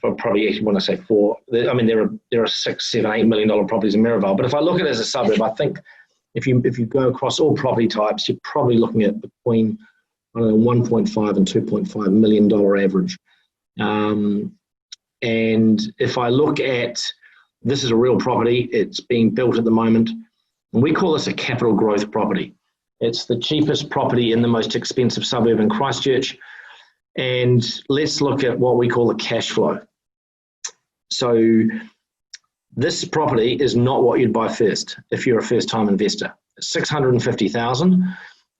Probably actually when I say four, I mean there are $6, $7, $8 million properties in Maryvale. But if I look at it as a suburb, I think if you go across all property types, you're probably looking at between 1.5 and $2.5 million average. And if I look at, this is a real property, it's being built at the moment, and we call this a capital growth property. It's the cheapest property in the most expensive suburb in Christchurch. And let's look at what we call the cash flow. So this property is not what you'd buy first if you're a first-time investor. $650,000,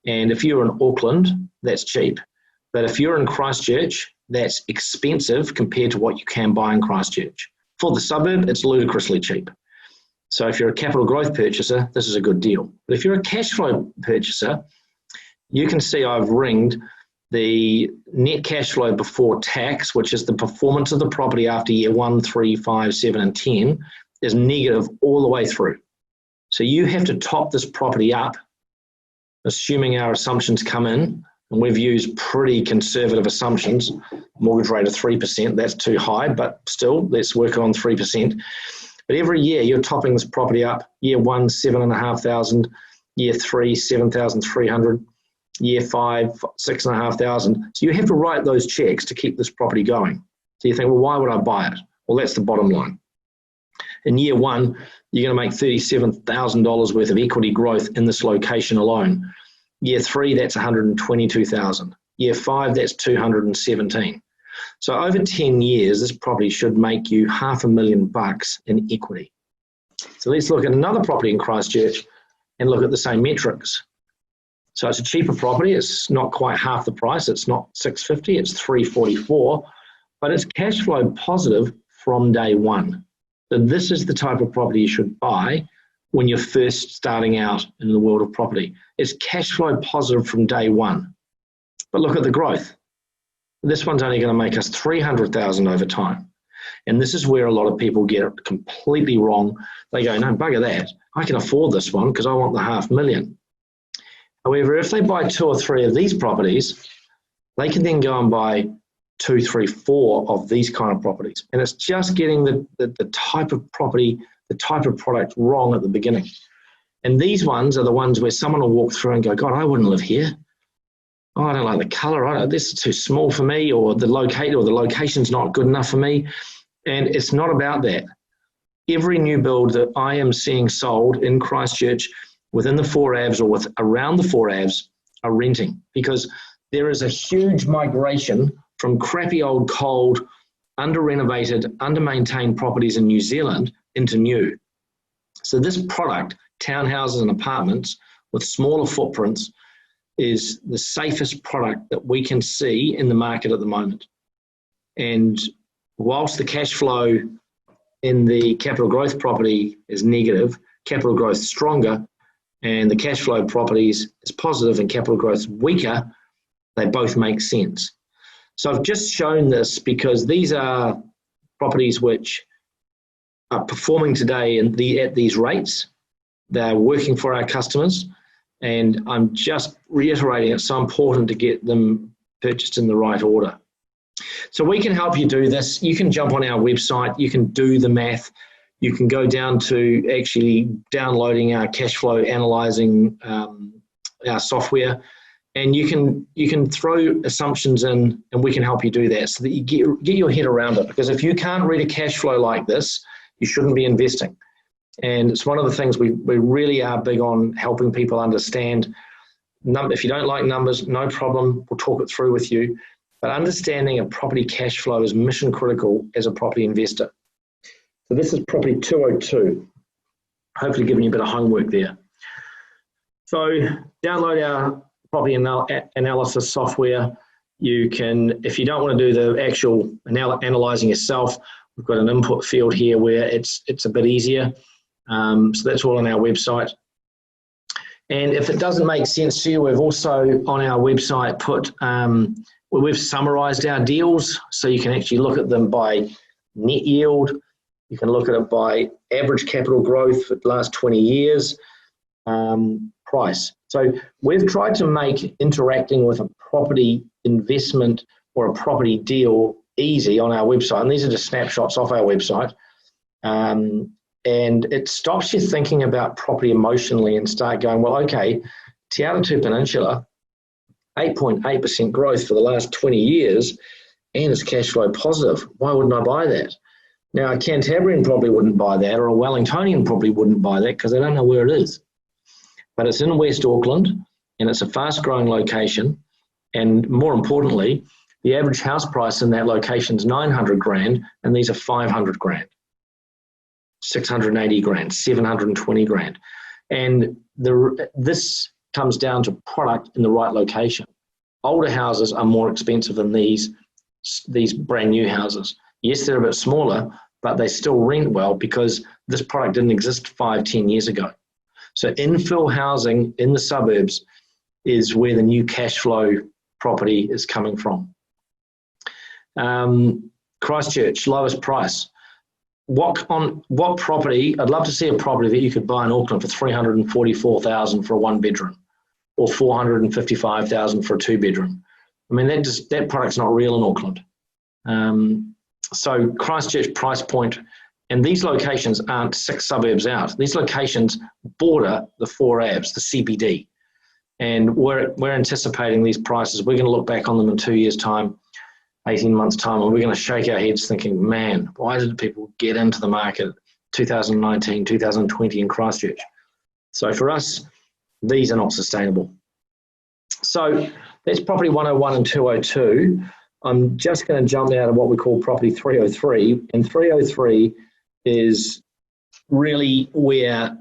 and if you're in Auckland, that's cheap. But if you're in Christchurch, that's expensive compared to what you can buy in Christchurch. For the suburb, it's ludicrously cheap. So if you're a capital growth purchaser, this is a good deal. But if you're a cash flow purchaser, you can see I've ringed the net cash flow before tax, which is the performance of the property after year 1, 3, 5, 7, and 10, is negative all the way through. So you have to top this property up, assuming our assumptions come in, and we've used pretty conservative assumptions, mortgage rate of 3%, that's too high, but still, let's work on 3%. But every year you're topping this property up, year 1, 7,500, year 3, 7,300, year 5, 6,500. So you have to write those checks to keep this property going. So you think, well, why would I buy it? Well, that's the bottom line. In year 1, you're going to make $37,000 worth of equity growth in this location alone. Year 3, that's $122,000. Year 5, that's $217,000. So over 10 years, this property should make you $500,000 in equity. So let's look at another property in Christchurch and look at the same metrics. So it's a cheaper property. It's not quite half the price. It's not $650, it's $344, but it's cash flow positive from day one. So this is the type of property you should buy when you're first starting out in the world of property. It's cash flow positive from day one. But look at the growth. This one's only going to make us 300,000 over time. And this is where a lot of people get it completely wrong. They go, no, bugger that. I can afford this one because I want the 500,000. However, if they buy 2 or 3 of these properties, they can then go and buy 2, 3, 4 of these kind of properties. And it's just getting the type of property, the type of product wrong at the beginning. And these ones are the ones where someone will walk through and go, God, I wouldn't live here. Oh, I don't like the colour. This is too small for me, or the location's not good enough for me. And it's not about that. Every new build that I am seeing sold in Christchurch within the 4 Avs or around the 4 Avs are renting, because there is a huge migration from crappy old cold, under-renovated, under-maintained properties in New Zealand into new. So this product, townhouses and apartments with smaller footprints, is the safest product that we can see in the market at the moment. And whilst the cash flow in the capital growth property is negative, capital growth is stronger, and the cash flow properties is positive and capital growth is weaker, they both make sense. So I've just shown this because these are properties which are performing today at these rates. They're working for our customers, and I'm just reiterating it's so important to get them purchased in the right order. So we can help you do this. You can jump on our website, you can do the math, you can go down to actually downloading our cash flow analyzing our software, and you can throw assumptions in, and we can help you do that so that you get your head around it. Because if you can't read a cash flow like this, you shouldn't be investing. And it's one of the things we really are big on helping people understand. If you don't like numbers, no problem, we'll talk it through with you. But understanding a property cash flow is mission critical as a property investor. So this is property 202. Hopefully giving you a bit of homework there. So download our property analysis software. You can, if you don't want to do the actual analyzing yourself, we've got an input field here where it's a bit easier. So that's all on our website. And if it doesn't make sense to you, we've also on our website put, we've summarized our deals, so you can actually look at them by net yield. You can look at it by average capital growth for the last 20 years, price. So we've tried to make interacting with a property investment or a property deal easy on our website. And these are just snapshots off our website. And it stops you thinking about property emotionally and start going, well, okay, Te Atatū Peninsula, 8.8% growth for the last 20 years, and it's cash flow positive. Why wouldn't I buy that? Now, a Cantabrian probably wouldn't buy that, or a Wellingtonian probably wouldn't buy that because they don't know where it is. But it's in West Auckland, and it's a fast-growing location. And more importantly, the average house price in that location is 900 grand, and these are 500 grand, 680 grand, 720 grand. And this comes down to product in the right location. Older houses are more expensive than these brand new houses. Yes, they're a bit smaller, but they still rent well because this product didn't exist 5-10 years ago. So infill housing in the suburbs is where the new cash flow property is coming from. Christchurch, lowest price. What property? I'd love to see a property that you could buy in Auckland for $344,000 for a 1-bedroom, or $455,000 for a 2-bedroom. I mean, that product's not real in Auckland. So Christchurch price point, and these locations aren't 6 suburbs out. These locations border the 4 Avs, the CBD, and we're anticipating these prices. We're going to look back on them in 2 years' time, 18 months' time, and we're going to shake our heads thinking, man, why did people get into the market 2019, 2020 in Christchurch? So for us, these are not sustainable. So that's property 101 and 202. I'm just going to jump out of what we call property 303, and 303 is really where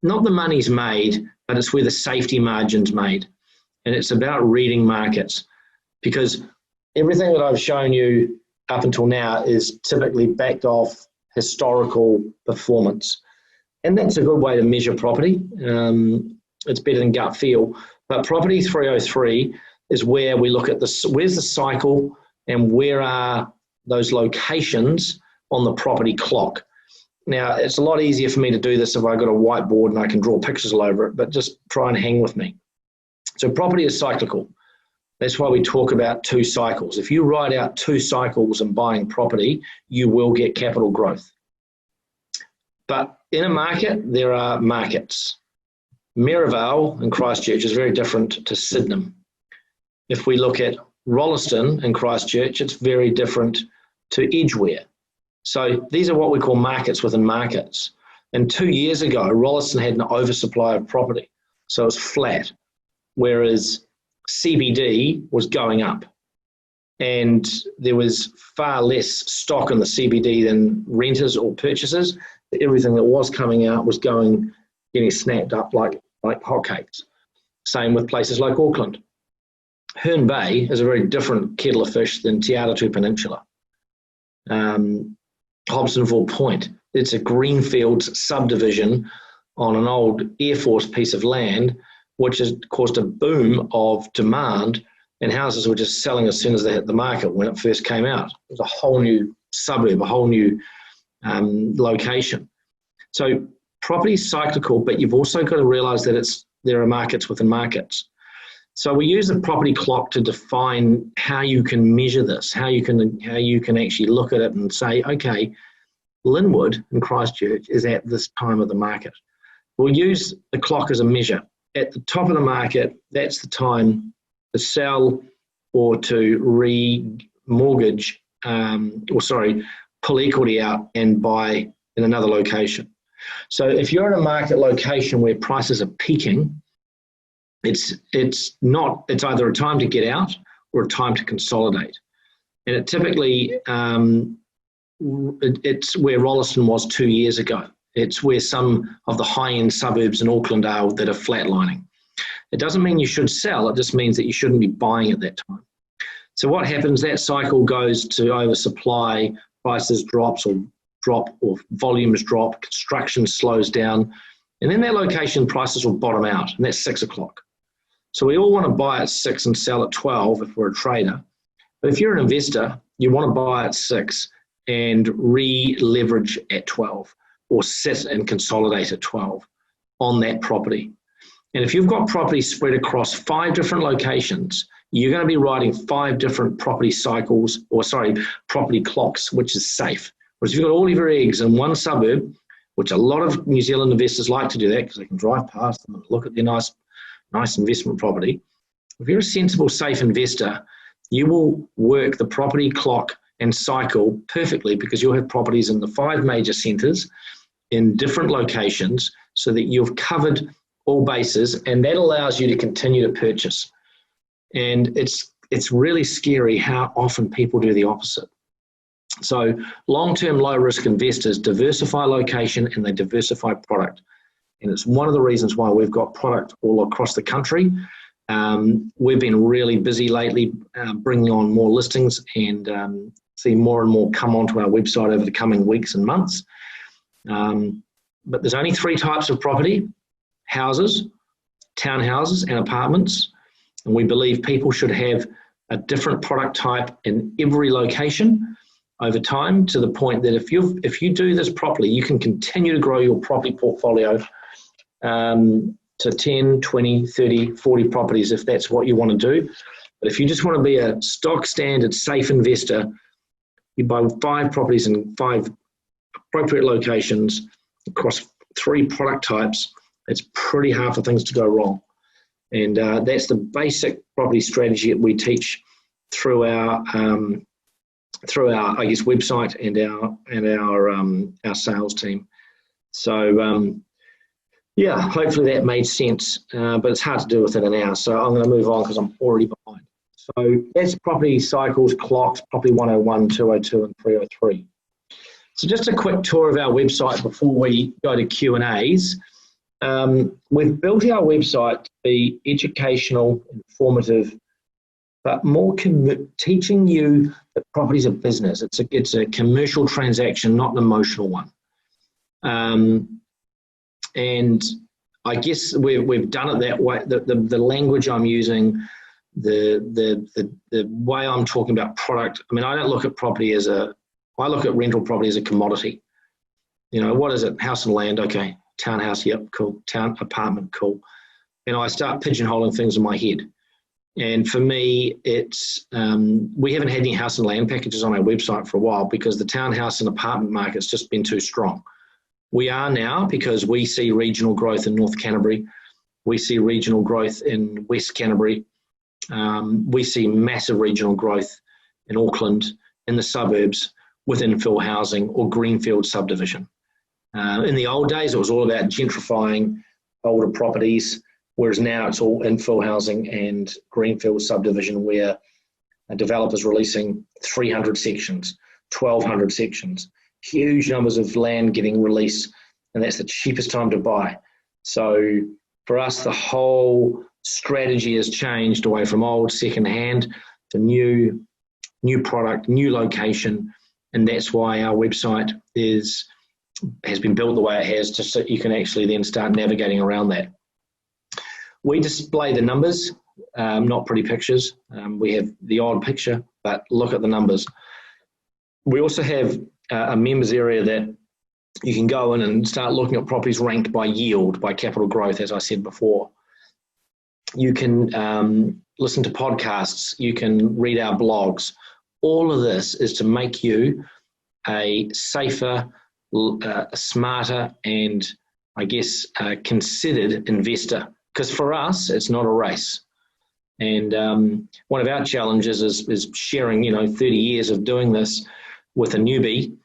not the money's made, but it's where the safety margin's made. And it's about reading markets, because everything that I've shown you up until now is typically backed off historical performance. And that's a good way to measure property. It's better than gut feel. But property 303 is where we look at this, where's the cycle and where are those locations on the property clock. Now, it's a lot easier for me to do this if I've got a whiteboard and I can draw pictures all over it, but just try and hang with me. So property is cyclical. That's why we talk about 2 cycles. If you write out 2 cycles in buying property, you will get capital growth. But in a market, there are markets. Maryvale in Christchurch is very different to Sydenham. If we look at Rolleston in Christchurch, it's very different to Edgware. So these are what we call markets within markets. And 2 years ago, Rolleston had an oversupply of property. So it was flat, whereas CBD was going up. And there was far less stock in the CBD than renters or purchasers. Everything that was coming out was getting snapped up like hotcakes. Same with places like Auckland. Herne Bay is a very different kettle of fish than Te Atatū Peninsula. Hobsonville Point, it's a greenfields subdivision on an old Air Force piece of land, which has caused a boom of demand, and houses were just selling as soon as they hit the market when it first came out. It was a whole new suburb, a whole new location. So property is cyclical, but you've also got to realise that there are markets within markets. So we use the property clock to define how you can measure this, how you can actually look at it and say, okay, Linwood in Christchurch is at this time of the market. We'll use the clock as a measure. At the top of the market, that's the time to sell or to re-mortgage, pull equity out and buy in another location. So if you're in a market location where prices are peaking, it's either a time to get out or a time to consolidate. And it typically, it's where Rolleston was 2 years ago. It's where some of the high-end suburbs in Auckland are that are flatlining. It doesn't mean you should sell, it just means that you shouldn't be buying at that time. So what happens, that cycle goes to oversupply, prices drop or volumes drop, construction slows down, and then that location prices will bottom out, and that's 6 o'clock. So we all want to buy at 6 and sell at 12 if we're a trader. But if you're an investor, you want to buy at 6 and re-leverage at 12 or sit and consolidate at 12 on that property. And if you've got property spread across 5 different locations, you're going to be riding 5 different property cycles, property clocks, which is safe. Whereas if you've got all of your eggs in one suburb, which a lot of New Zealand investors like to do that because they can drive past them and look at their nice investment property. If you're a sensible, safe investor, you will work the property clock and cycle perfectly because you'll have properties in the 5 major centres in different locations so that you've covered all bases, and that allows you to continue to purchase. And it's really scary how often people do the opposite. So long-term low-risk investors diversify location and they diversify product. And it's one of the reasons why we've got product all across the country. We've been really busy lately bringing on more listings and see more and more come onto our website over the coming weeks and months. But there's only 3 types of property: houses, townhouses and apartments. And we believe people should have a different product type in every location over time, to the point that if you do this properly, you can continue to grow your property portfolio to 10, 20, 30, 40 properties if that's what you want to do. But if you just want to be a stock standard safe investor, you buy 5 properties in 5 appropriate locations across 3 product types. It's pretty hard for things to go wrong. And that's the basic property strategy that we teach through our website and our sales team. So yeah, hopefully that made sense, but it's hard to do within an hour. So I'm going to move on because I'm already behind. So that's property cycles, clocks, property 101, 202 and 303. So just a quick tour of our website before we go to Q&As. We've built our website to be educational, informative, but more teaching you that property's a business. It's a commercial transaction, not an emotional one. And I guess we've done it that way. The language I'm using, the way I'm talking about product. I mean, I don't look at property I look at rental property as a commodity. You know, what is it? House and land, okay. Townhouse, yep, cool. Town apartment, cool. And I start pigeonholing things in my head. And for me, it's we haven't had any house and land packages on our website for a while because the townhouse and apartment market's just been too strong. We are now because we see regional growth in North Canterbury. We see regional growth in West Canterbury. We see massive regional growth in Auckland, in the suburbs, with infill housing or greenfield subdivision. In the old days, it was all about gentrifying older properties, whereas now it's all infill housing and greenfield subdivision where a developer's releasing 300 sections, 1,200 sections, huge numbers of land getting released, and that's the cheapest time to buy. So for us, the whole strategy has changed away from old second-hand to new product, new location, and that's why our website has been built the way it has, just so you can actually then start navigating around that. We display the numbers, not pretty pictures. We have the odd picture, but look at the numbers. We also have a members area that you can go in and start looking at properties ranked by yield, by capital growth, as I said before. You can listen to podcasts, you can read our blogs. All of this is to make you a safer, smarter, and I guess considered investor. Because for us, it's not a race. And one of our challenges is sharing, 30 years of doing this with a newbie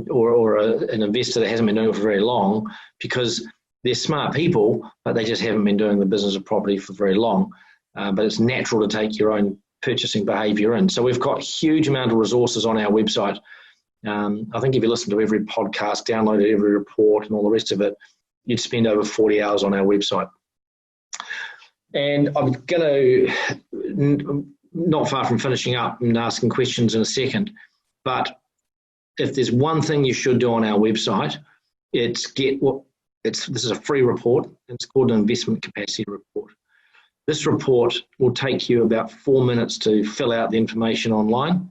or an investor that hasn't been doing it for very long, because they're smart people, but they just haven't been doing the business of property for very long. But it's natural to take your own purchasing behaviour in. So we've got a huge amount of resources on our website. I think if you listen to every podcast, downloaded every report and all the rest of it, you'd spend over 40 hours on our website. And I'm going to, not far from finishing up and asking questions in a second, but if there's one thing you should do on our website, this is a free report. It's called an investment capacity report. This report will take you about 4 minutes to fill out the information online,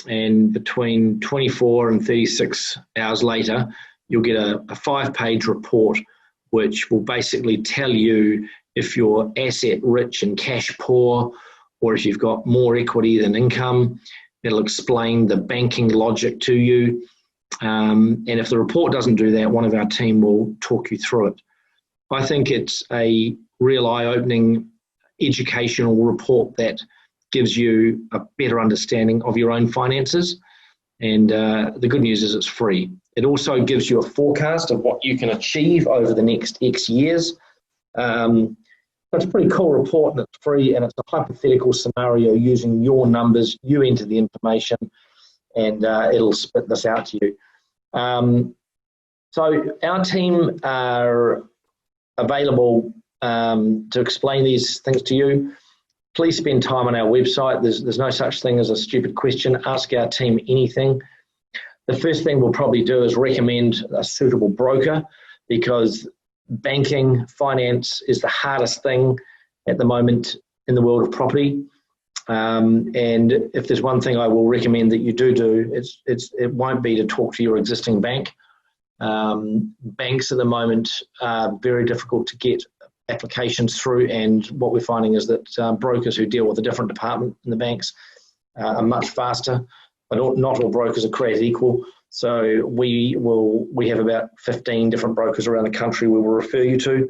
and between 24 and 36 hours later, you'll get a 5-page report which will basically tell you if you're asset rich and cash poor, or if you've got more equity than income. It'll explain the banking logic to you. And if the report doesn't do that, one of our team will talk you through it. I think it's a real eye-opening educational report that gives you a better understanding of your own finances. And the good news is it's free. It also gives you a forecast of what you can achieve over the next X years. It's a pretty cool report, and it's free, and it's a hypothetical scenario using your numbers. You enter the information, and it'll spit this out to you. So our team are available to explain these things to you. Please spend time on our website. There's no such thing as a stupid question. Ask our team anything. The first thing we'll probably do is recommend a suitable broker, because banking, finance is the hardest thing at the moment in the world of property. And if there's one thing I will recommend that you do, it won't be to talk to your existing bank. Banks at the moment are very difficult to get applications through, and what we're finding is that brokers who deal with a different department in the banks are much faster, but not all brokers are created equal. So we have about 15 different brokers around the country we will refer you to,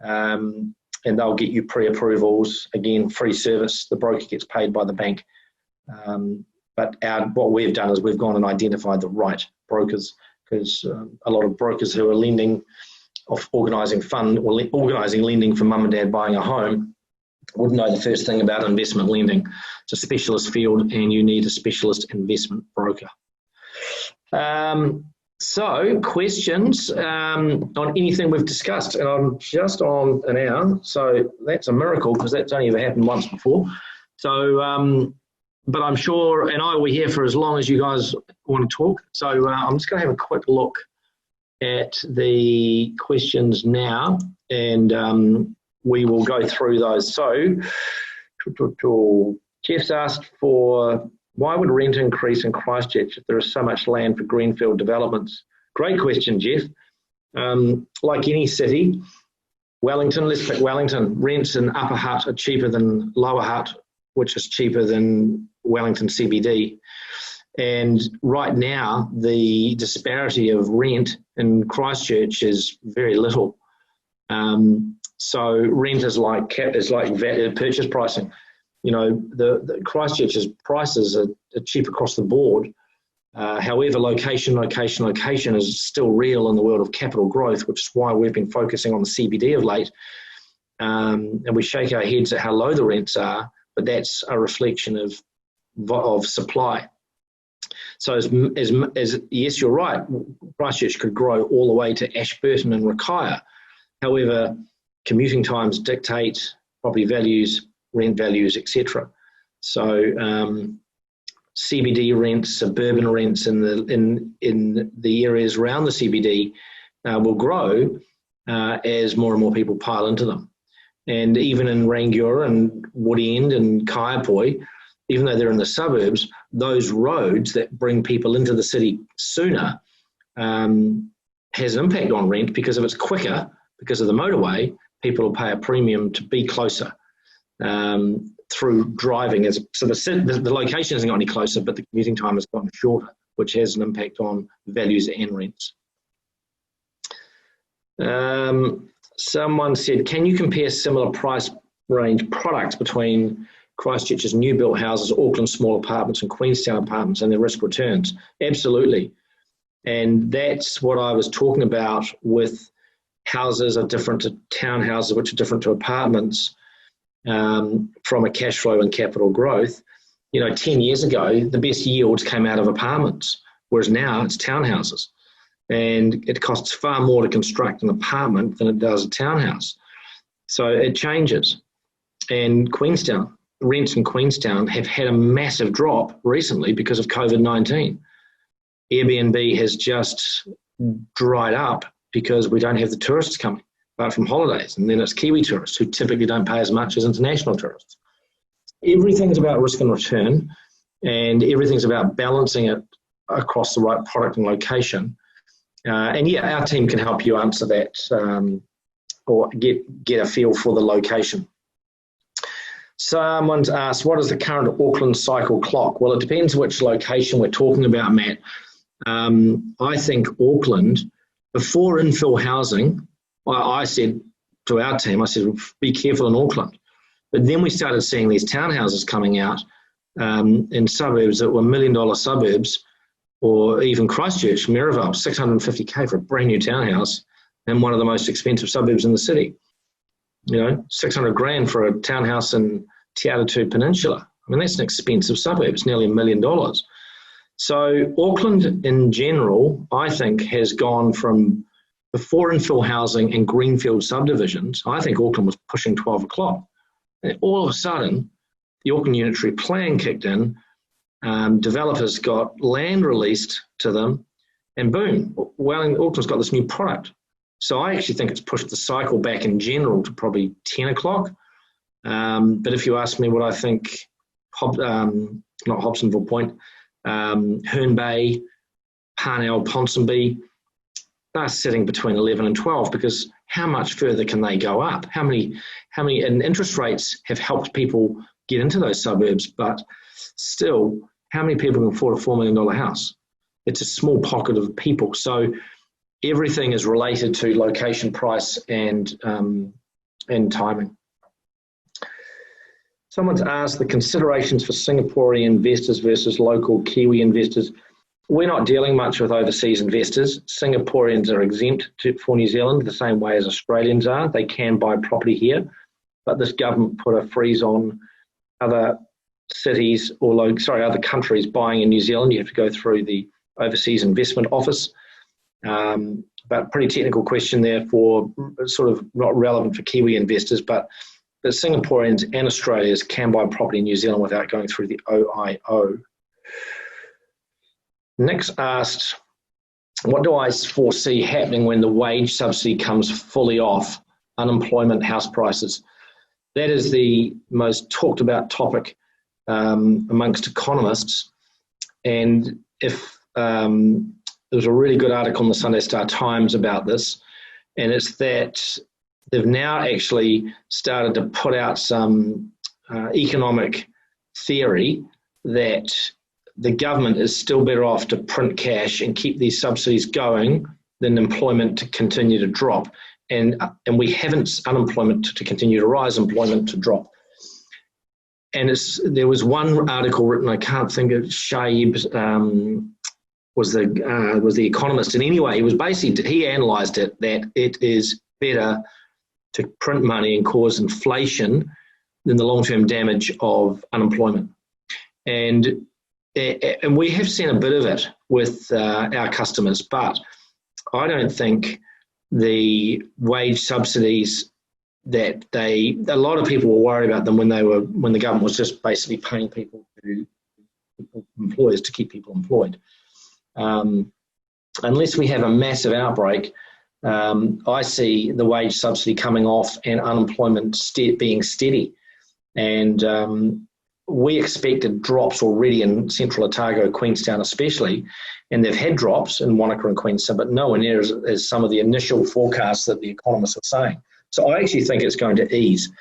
and they'll get you pre-approvals. Again, free service. The broker gets paid by the bank. But what we've done is we've gone and identified the right brokers, because a lot of brokers who are lending, of organising lending for mum and dad buying a home, wouldn't know the first thing about investment lending. It's a specialist field, and you need a specialist investment broker. So questions on anything we've discussed, and I'm just on an hour, so that's a miracle, because that's only ever happened once before. So but I'm sure, and I will be here for as long as you guys want to talk. So I'm just going to have a quick look at the questions now, and we will go through those. So Jeff's asked for, why would rent increase in Christchurch if there is so much land for greenfield developments? Great question, Jeff. Like any city, Wellington, let's pick Wellington, rents in Upper Hutt are cheaper than Lower Hutt, which is cheaper than Wellington CBD. And right now, the disparity of rent in Christchurch is very little. So rent is like purchase pricing. You know, the Christchurch's prices are cheap across the board. However, location is still real in the world of capital growth, which is why we've been focusing on the CBD of late. And we shake our heads at how low the rents are, but that's a reflection of supply. So as yes, you're right, Christchurch could grow all the way to Ashburton and Rakaia. However, commuting times dictate property values, rent values, etc. So CBD rents, suburban rents in the areas around the CBD will grow as more and more people pile into them. And even in Rangiora and Woody End and Kaiapoi, even though they're in the suburbs, those roads that bring people into the city sooner has an impact on rent, because if it's quicker, because of the motorway, people will pay a premium to be closer through driving. So the location isn't got any closer, but the commuting time has gotten shorter, which has an impact on values and rents. Someone said, can you compare similar price range products between Christchurch's new built houses, Auckland small apartments and Queenstown apartments and their risk returns? Absolutely. And that's what I was talking about with houses are different to townhouses, which are different to apartments from a cash flow and capital growth. You know, 10 years ago, the best yields came out of apartments, whereas now it's townhouses. And it costs far more to construct an apartment than it does a townhouse. So it changes. And Queenstown, rents in Queenstown have had a massive drop recently because of COVID-19. Airbnb has just dried up because we don't have the tourists coming, apart from holidays. And then it's Kiwi tourists who typically don't pay as much as international tourists. Everything's about risk and return, and everything's about balancing it across the right product and location. And yeah, our team can help you answer that or get a feel for the location. Someone's asked, what is the current Auckland cycle clock? Well, it depends which location we're talking about, Matt. I think Auckland, before infill housing, I said to our team, I said, be careful in Auckland. But then we started seeing these townhouses coming out in suburbs that were $1 million suburbs, or even Christchurch, Maryvale, $650K for a brand new townhouse in one of the most expensive suburbs in the city. You know, 600 grand for a townhouse in Te Atatu Peninsula. I mean, that's an expensive suburb. It's nearly $1 million. So Auckland in general, I think, has gone from before infill housing and greenfield subdivisions. I think Auckland was pushing 12 o'clock. And all of a sudden, the Auckland Unitary Plan kicked in, developers got land released to them, and boom, Auckland's got this new product. So I actually think it's pushed the cycle back in general to probably 10 o'clock. But if you ask me what I think, not Hobsonville Point, Herne Bay, Parnell, Ponsonby, they're sitting between 11 and 12, because how much further can they go up? How many, and interest rates have helped people get into those suburbs, but still, how many people can afford a $4 million house? It's a small pocket of people. So everything is related to location, price, and timing. Someone's asked the considerations for Singaporean investors versus local Kiwi investors. We're not dealing much with overseas investors. Singaporeans are exempt for New Zealand the same way as Australians are. They can buy property here, but this government put a freeze on other cities or other countries buying in New Zealand. You have to go through the Overseas Investment Office. But pretty technical question there, for sort of not relevant for Kiwi investors, but that Singaporeans and Australians can buy property in New Zealand without going through the OIO. Next asked, what do I foresee happening when the wage subsidy comes fully off unemployment, house prices? That is the most talked about topic amongst economists. And if there was a really good article in the Sunday Star Times about this, and it's that they've now actually started to put out some economic theory that the government is still better off to print cash and keep these subsidies going than employment to continue to drop. And we haven't unemployment to continue to rise, employment to drop. And there was one article written, I can't think of, Shaib was the economist. And anyway, he analysed it, that it is better to print money and cause inflation than the long-term damage of unemployment. And we have seen a bit of it with our customers, but I don't think the wage subsidies that a lot of people were worried about them when the government was just basically paying employers to keep people employed. Unless we have a massive outbreak, I see the wage subsidy coming off and unemployment being steady. And we expected drops already in Central Otago, Queenstown especially, and they've had drops in Wanaka and Queenstown, but nowhere near as some of the initial forecasts that the economists are saying. So I actually think it's going to ease,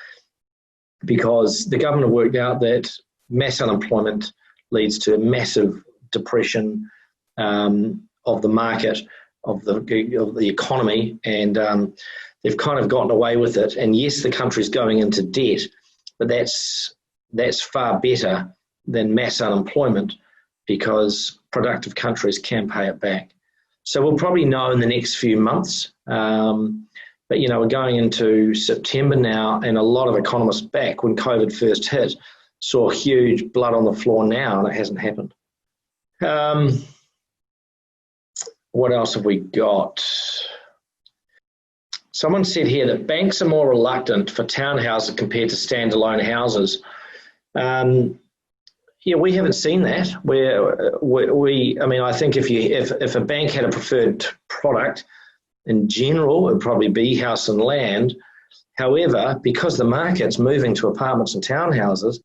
because the government have worked out that mass unemployment leads to massive depression of the market, of the economy, and they've kind of gotten away with it. And yes, the country's going into debt, but that's far better than mass unemployment, because productive countries can pay it back. So we'll probably know in the next few months. But, we're going into September now, and a lot of economists back when COVID first hit saw huge blood on the floor now, and it hasn't happened. What else have we got? Someone said here that banks are more reluctant for townhouses compared to standalone houses. We haven't seen that. I think if a bank had a preferred product, in general, it would probably be house and land. However, because the market's moving to apartments and townhouses,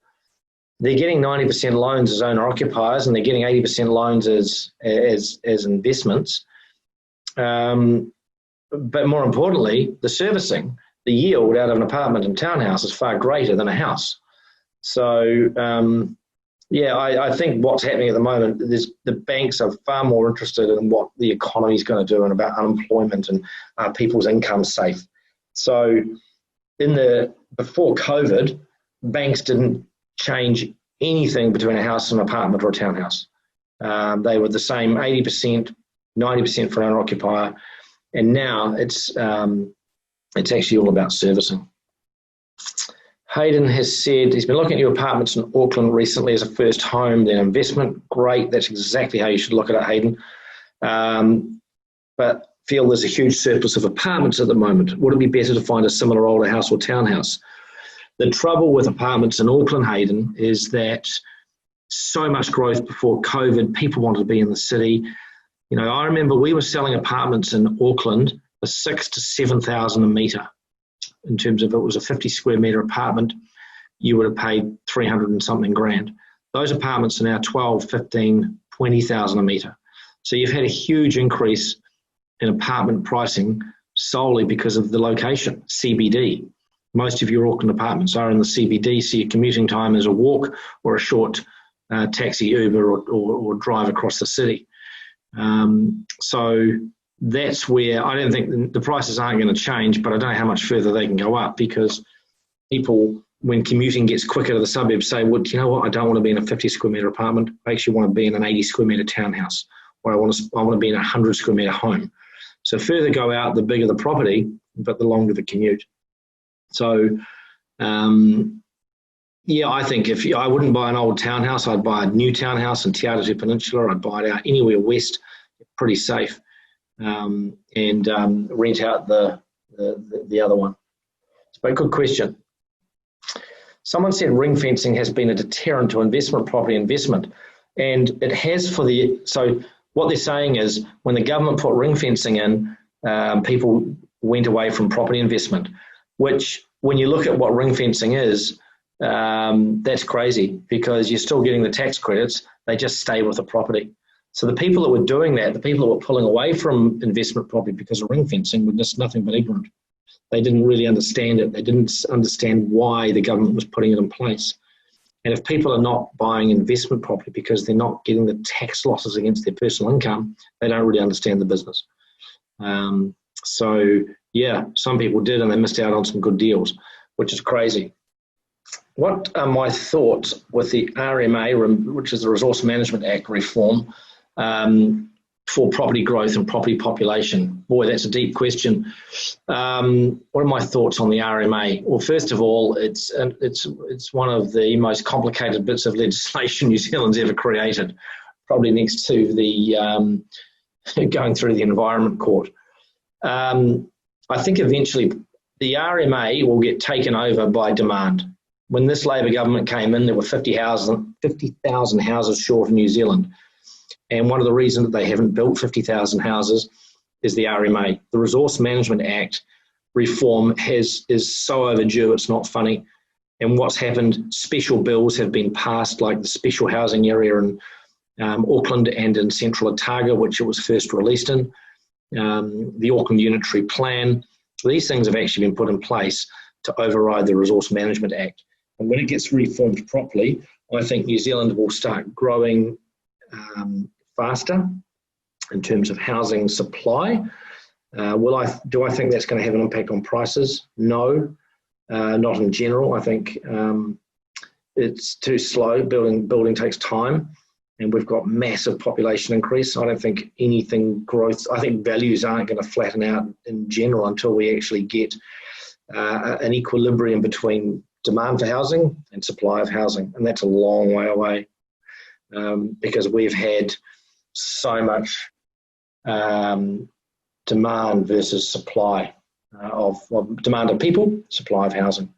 they're getting 90% loans as owner-occupiers, and they're getting 80% loans as investments. But more importantly, the servicing, the yield out of an apartment and townhouse is far greater than a house. So, I think what's happening at the moment is the banks are far more interested in what the economy is going to do and about unemployment and people's income safe. So before COVID, banks didn't change anything between a house and an apartment or a townhouse. They were the same 80%, 90% for an owner-occupier, and now it's actually all about servicing. Hayden has said he's been looking at new apartments in Auckland recently as a first home, then investment. Great, that's exactly how you should look at it, Hayden. But feel there's a huge surplus of apartments at the moment. Would it be better to find a similar older house or townhouse? The trouble with apartments in Auckland, Hayden, is that so much growth before COVID, people wanted to be in the city. I remember we were selling apartments in Auckland for 6,000 to 7,000 a metre. In terms of, it was a 50 square metre apartment, you would have paid 300 and something grand. Those apartments are now 12, 15, 20,000 a metre. So you've had a huge increase in apartment pricing solely because of the location, CBD. Most of your Auckland apartments are in the CBD, so your commuting time is a walk or a short taxi, Uber, or drive across the city. So that's where I don't think the prices aren't going to change, but I don't know how much further they can go up, because people, when commuting gets quicker to the suburbs, say, well, do you know what, I don't want to be in a 50 square metre apartment. I actually want to be in an 80 square metre townhouse, or I want to be in a 100 square metre home. So further go out, the bigger the property, but the longer the commute. So, I think I wouldn't buy an old townhouse, I'd buy a new townhouse in Te Awatere Peninsula. I'd buy it out anywhere west, pretty safe. And rent out the other one. But good question. Someone said ring fencing has been a deterrent to investment property investment, and it has so what they're saying is when the government put ring fencing in, people went away from property investment, which when you look at what ring fencing is, that's crazy because you're still getting the tax credits, they just stay with the property. So the people that were doing that, the people that were pulling away from investment property because of ring fencing were just nothing but ignorant. They didn't really understand it. They didn't understand why the government was putting it in place. And if people are not buying investment property because they're not getting the tax losses against their personal income, they don't really understand the business. So yeah, some people did and they missed out on some good deals, which is crazy. What are my thoughts with the RMA, which is the Resource Management Act reform, for property growth and property population? Boy, that's a deep question. What are my thoughts on the RMA? Well, first of all, it's one of the most complicated bits of legislation New Zealand's ever created, probably next to the going through the Environment Court. I think eventually the RMA will get taken over by demand. When this Labor government came in, there were 50,000 houses short in New Zealand. And one of the reasons that they haven't built 50,000 houses is the RMA. The Resource Management Act reform is so overdue, it's not funny. And what's happened, special bills have been passed, like the special housing area in Auckland and in Central Otago, which it was first released in, the Auckland Unitary Plan. These things have actually been put in place to override the Resource Management Act. And when it gets reformed properly, I think New Zealand will start growing faster in terms of housing supply. Do I think that's going to have an impact on prices? No, not in general. I think it's too slow. Building takes time, and we've got massive population increase. I don't think anything growth. I think values aren't going to flatten out in general until we actually get an equilibrium between demand for housing and supply of housing, and that's a long way away. Because we've had so much demand versus supply of demand of people, supply of housing.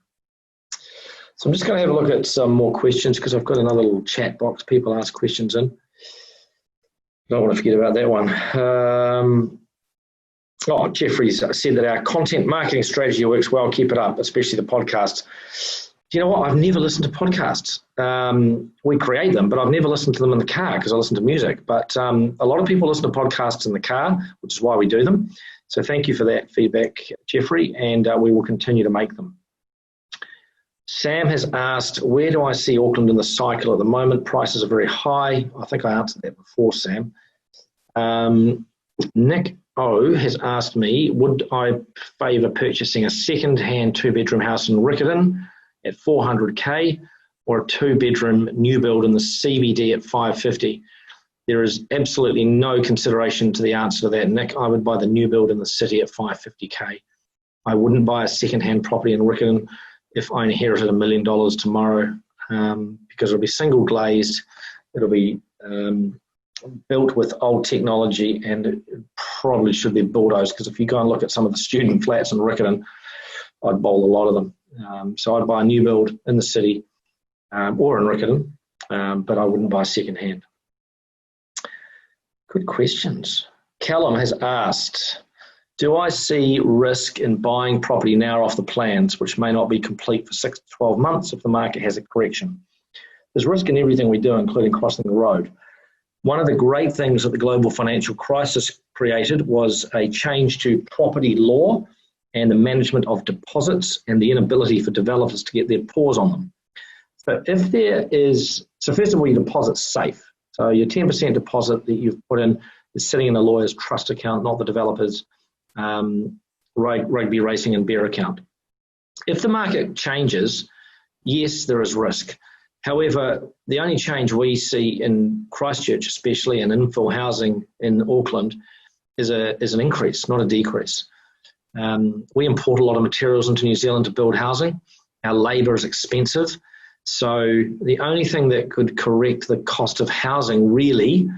So I'm just going to have a look at some more questions because I've got another little chat box people ask questions in. Don't want to forget about that one. Jeffrey's said that our content marketing strategy works well. Keep it up, especially the podcasts. You know what? I've never listened to podcasts. We create them, but I've never listened to them in the car because I listen to music. But a lot of people listen to podcasts in the car, which is why we do them. So thank you for that feedback, Jeffrey, and we will continue to make them. Sam has asked, where do I see Auckland in the cycle at the moment? Prices are very high. I think I answered that before, Sam. Nick O has asked me, would I favour purchasing a second-hand two-bedroom house in Riccarton at 400k or a two-bedroom new build in the CBD at 550? There is absolutely no consideration to the answer to that, Nick. I would buy the new build in the city at 550k. I wouldn't buy a second-hand property in Riccarton if I inherited $1 million tomorrow, because it'll be single glazed, it'll be built with old technology, and it probably should be bulldozed, because if you go and look at some of the student flats in Riccarton, I'd bowl a lot of them. So I'd buy a new build in the city or in Riccarton, but I wouldn't buy second hand. Good questions. Callum has asked, do I see risk in buying property now off the plans, which may not be complete for 6 to 12 months if the market has a correction? There's risk in everything we do, including crossing the road. One of the great things that the global financial crisis created was a change to property law and the management of deposits and the inability for developers to get their paws on them. So first of all, your deposit's safe. So your 10% deposit that you've put in is sitting in a lawyer's trust account, not the developer's rugby racing and beer account. If the market changes, yes, there is risk. However, the only change we see in Christchurch, especially in infill housing in Auckland, is an increase, not a decrease. We import a lot of materials into New Zealand to build housing. Our labour is expensive. So the only thing that could correct the cost of housing really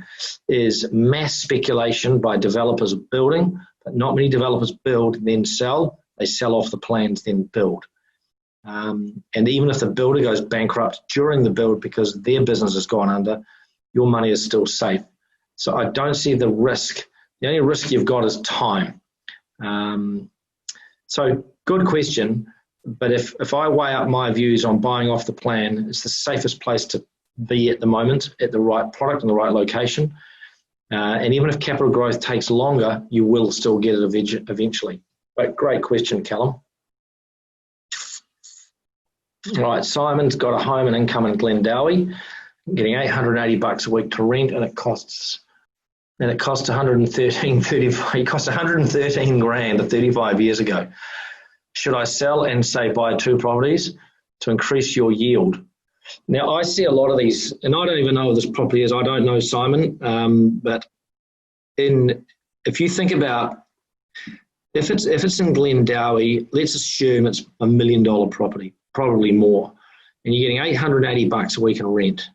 is mass speculation by developers building, but not many developers build, then sell. They sell off the plans, then build. And even if the builder goes bankrupt during the build because their business has gone under, your money is still safe. So I don't see the risk. The only risk you've got is time. So good question. But if I weigh up my views on buying off the plan, it's the safest place to be at the moment, at the right product and the right location. And even if capital growth takes longer, you will still get it eventually. But great question, Callum. All right, Simon's got a home and income in Glendowie, getting $880 a week to rent, and it costs 113 grand 35 years ago. Should I sell and say buy 2 properties to increase your yield? Now I see a lot of these, and I don't even know what this property is. I don't know, Simon, but if you think about if it's in Glendowie, let's assume it's $1 million property, probably more, and you're getting $880 a week in rent.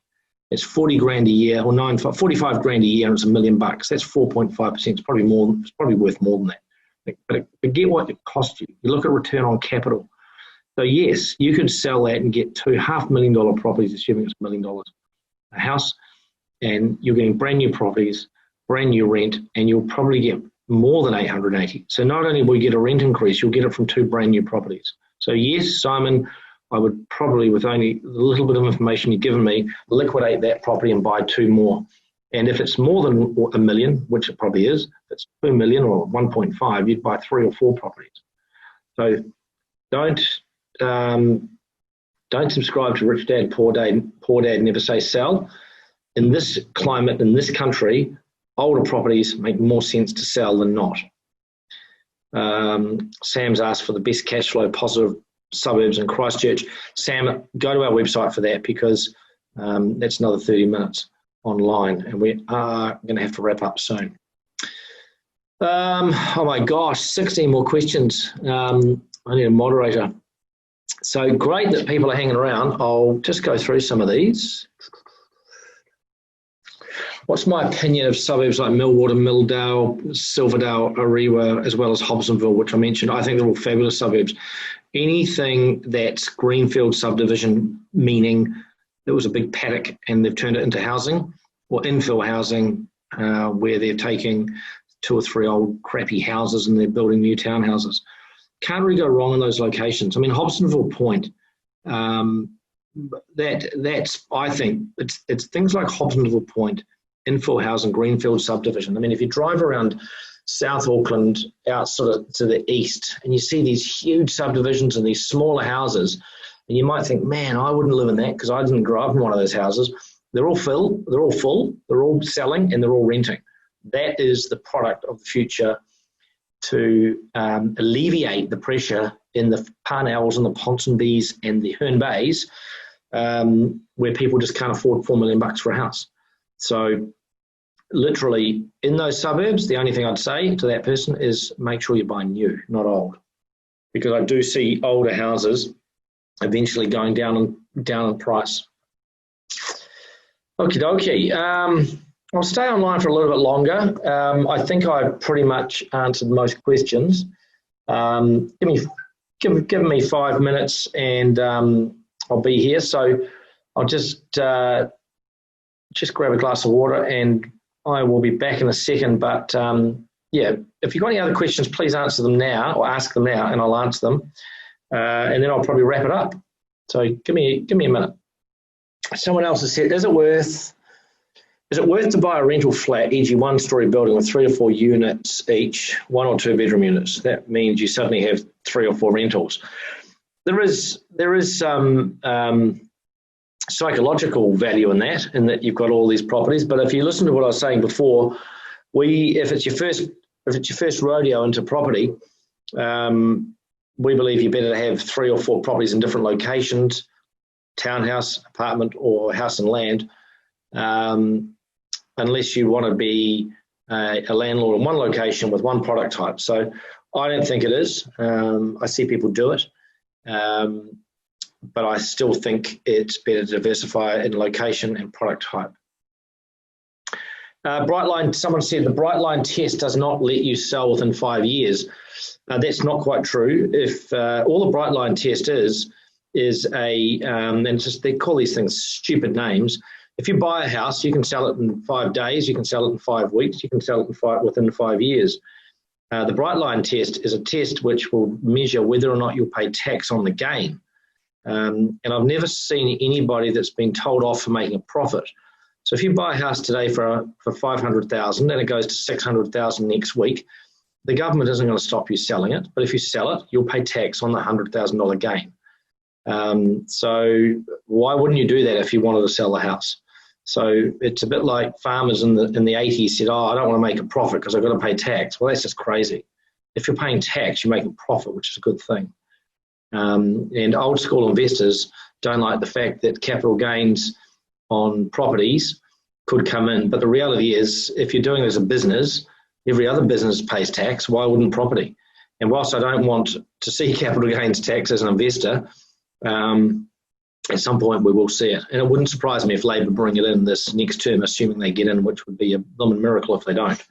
It's 40 grand a year, or 45 grand a year, and it's $1 million. That's 4.5%. It's probably more. It's probably worth more than that. But forget what it cost you. You look at return on capital. So yes, you could sell that and get 2 $500,000 properties, assuming it's $1 million a house, and you're getting brand new properties, brand new rent, and you'll probably get more than 880. So not only will you get a rent increase, you'll get it from 2 brand new properties. So yes, Simon, I would probably, with only a little bit of information you've given me, liquidate that property and buy 2 more. And if it's more than $1 million, which it probably is, if it's 2 million or 1.5, you'd buy 3 or 4 properties. So don't subscribe to Rich Dad, Poor Dad, never say sell. In this climate, in this country, older properties make more sense to sell than not. Sam's asked for the best cash flow positive suburbs in Christchurch. Sam, go to our website for that, because that's another 30 minutes online, and we are going to have to wrap up soon. Oh my gosh, 16 more questions. I need a moderator. So great that people are hanging around. I'll just go through some of these. What's my opinion of suburbs like Millwater, Milldale, Silverdale, Ariwa, as well as Hobsonville, which I mentioned? I think they're all fabulous suburbs. Anything that's greenfield subdivision, meaning there was a big paddock and they've turned it into housing, or infill housing, where they're taking 2 or 3 old crappy houses and they're building new townhouses. Can't really go wrong in those locations. I mean, Hobsonville Point, that's I think it's things like Hobsonville Point, infill housing, greenfield subdivision. I mean, if you drive around South Auckland out sort of to the east and you see these huge subdivisions and these smaller houses, and you might think, man, I wouldn't live in that because I didn't grow up in one of those houses. They're all full, they're all selling, and they're all renting. That is the product of the future to alleviate the pressure in the Parnells and the Ponsonbys and the Herne Bays, where people just can't afford $4 million for a house. So literally in those suburbs, the only thing I'd say to that person is make sure you buy new, not old, because I do see older houses eventually going down in price. Okie dokie. I'll stay online for a little bit longer. I think I pretty much answered most questions. Give me 5 minutes and I'll be here. So I'll just grab a glass of water and I will be back in a second. But yeah, if you've got any other questions, please answer them now, or ask them now, and I'll answer them. And then I'll probably wrap it up. So give me a minute. Someone else has said, is it worth to buy a rental flat, e.g. 1-story building with 3 or 4 units each, 1 or 2 bedroom units? That means you suddenly have 3 or 4 rentals. There is some psychological value in that you've got all these properties. But if you listen to what I was saying before, if it's your first rodeo into property, we believe you better have 3 or 4 properties in different locations, townhouse, apartment, or house and land, unless you want to be a landlord in one location with one product type. So I don't think it is. I see people do it, but I still think it's better to diversify in location and product type. Brightline, someone said the Brightline test does not let you sell within 5 years. That's not quite true. If all the Brightline test is is and it's just, they call these things stupid names. If you buy a house, you can sell it in 5 days, you can sell it in 5 weeks, you can sell it within 5 years. The Bright Line test is a test which will measure whether or not you'll pay tax on the gain. And I've never seen anybody that's been told off for making a profit. So if you buy a house today for 500,000 and it goes to 600,000 next week, the government isn't going to stop you selling it. But if you sell it, you'll pay tax on the $100,000 gain. So why wouldn't you do that if you wanted to sell the house? So it's a bit like farmers in the 80s said, oh, I don't want to make a profit because I've got to pay tax. Well, that's just crazy. If you're paying tax, you're making a profit, which is a good thing. And old school investors don't like the fact that capital gains on properties could come in. But the reality is, if you're doing it as a business, every other business pays tax. Why wouldn't property? And whilst I don't want to see capital gains tax as an investor, at some point we will see it. And it wouldn't surprise me if Labor bring it in this next term, assuming they get in, which would be a blooming miracle if they don't.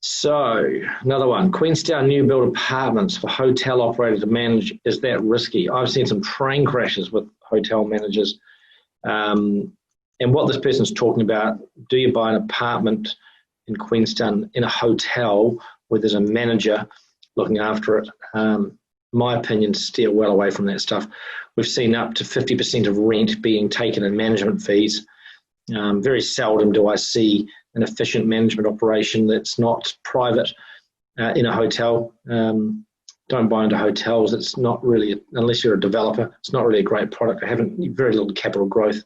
So another one, Queenstown new build apartments for hotel operator to manage. Is that risky? I've seen some train crashes with hotel managers. And what this person's talking about, do you buy an apartment in Queenstown in a hotel where there's a manager looking after it? My opinion, steer well away from that stuff. We've seen up to 50% of rent being taken in management fees. Very seldom do I see an efficient management operation that's not private in a hotel. Don't buy into hotels. It's not really, unless you're a developer, it's not really a great product. I haven't very little capital growth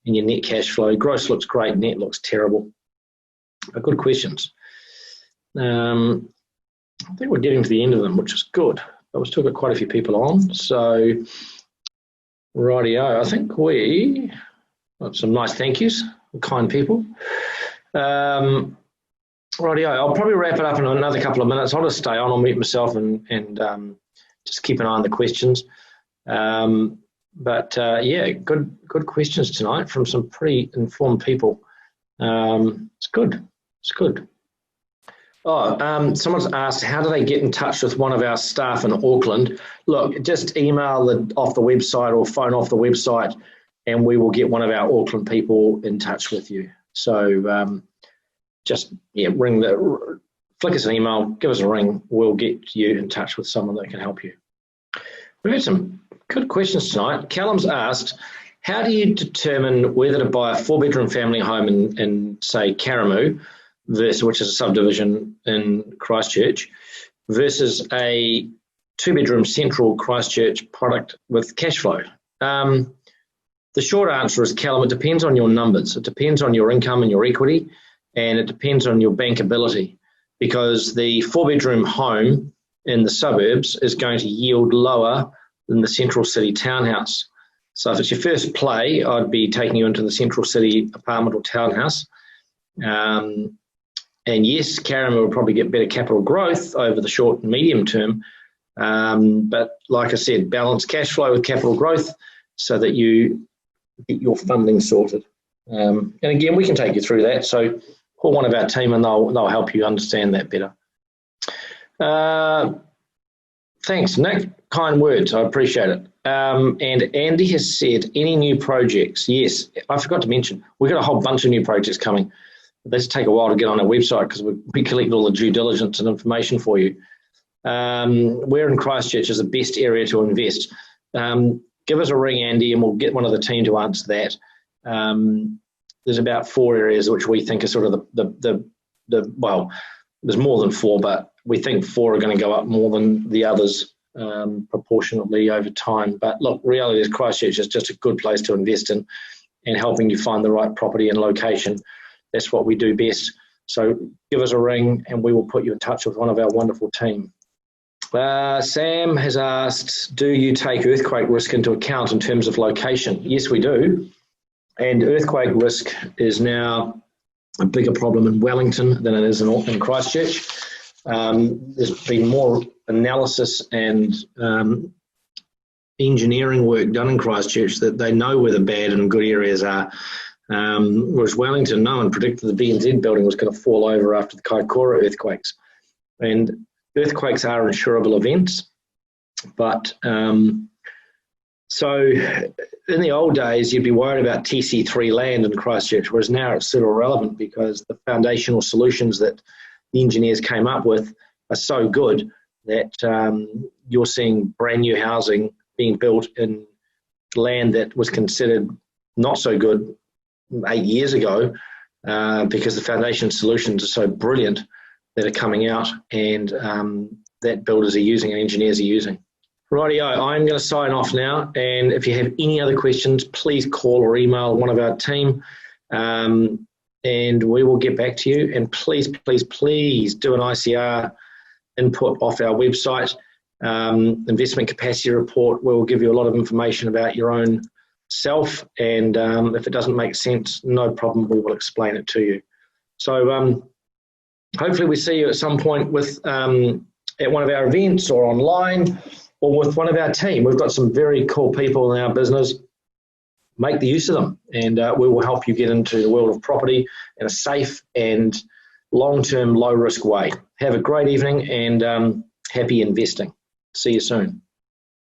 in your net cash flow. Gross looks great, net looks terrible. Good questions. I think we're getting to the end of them, which is good. But we've still got quite a few people on. So, rightio. I think we got some nice thank yous, kind people. Rightio. I'll probably wrap it up in another couple of minutes. I'll just stay on. I'll mute myself and just keep an eye on the questions. Yeah, good questions tonight from some pretty informed people. It's good. It's good. Oh, someone's asked, how do they get in touch with one of our staff in Auckland? Look, just email off the website or phone off the website, and we will get one of our Auckland people in touch with you. So just flick us an email, give us a ring. We'll get you in touch with someone that can help you. We've had some good questions tonight. Callum's asked, how do you determine whether to buy a 4-bedroom family home in say, Karamu, which is a subdivision in Christchurch, versus a 2-bedroom central Christchurch product with cash flow? The short answer is, Callum, it depends on your numbers. It depends on your income and your equity, and it depends on your bankability, because the 4-bedroom home in the suburbs is going to yield lower than the central city townhouse. So if it's your first play, I'd be taking you into the central city apartment or townhouse. And yes, Karen will probably get better capital growth over the short and medium term. But like I said, balance cash flow with capital growth so that you get your funding sorted. And again, we can take you through that. So call one of our team and they'll help you understand that better. Thanks, Nick. Kind words. I appreciate it. And Andy has said, any new projects? Yes, I forgot to mention, we've got a whole bunch of new projects coming. They just take a while to get on our website because we collect all the due diligence and information for you. Where in Christchurch is the best area to invest? Give us a ring, Andy, and we'll get one of the team to answer that. There's about 4 areas which we think are sort of well, there's more than 4, but we think 4 are going to go up more than the others proportionately over time. But look, reality is Christchurch is just a good place to invest in and helping you find the right property and location. That's what we do best. So give us a ring and we will put you in touch with one of our wonderful team. Sam has asked, do you take earthquake risk into account in terms of location? Yes, we do. And earthquake risk is now a bigger problem in Wellington than it is in Christchurch. There's been more analysis and engineering work done in Christchurch that they know where the bad and good areas are. Whereas Wellington, no one predicted the BNZ building was going to fall over after the Kaikoura earthquakes. And earthquakes are insurable events. But so in the old days, you'd be worried about TC3 land in Christchurch, whereas now it's sort of irrelevant because the foundational solutions that the engineers came up with are so good that you're seeing brand new housing being built in land that was considered not so good 8 years ago because the foundation solutions are so brilliant that are coming out and that builders are using and engineers are using. Rightio, I'm going to sign off now, and if you have any other questions, please call or email one of our team, and we will get back to you. And please, please, please do an ICR input off our website, investment capacity report. We'll give you a lot of information about your own self, and if it doesn't make sense, no problem, we will explain it to you. So hopefully we see you at some point with at one of our events or online or with one of our team. We've got some very cool people in our business. Make the use of them, and we will help you get into the world of property in a safe and long-term, low-risk way. Have a great evening and happy investing. See you soon.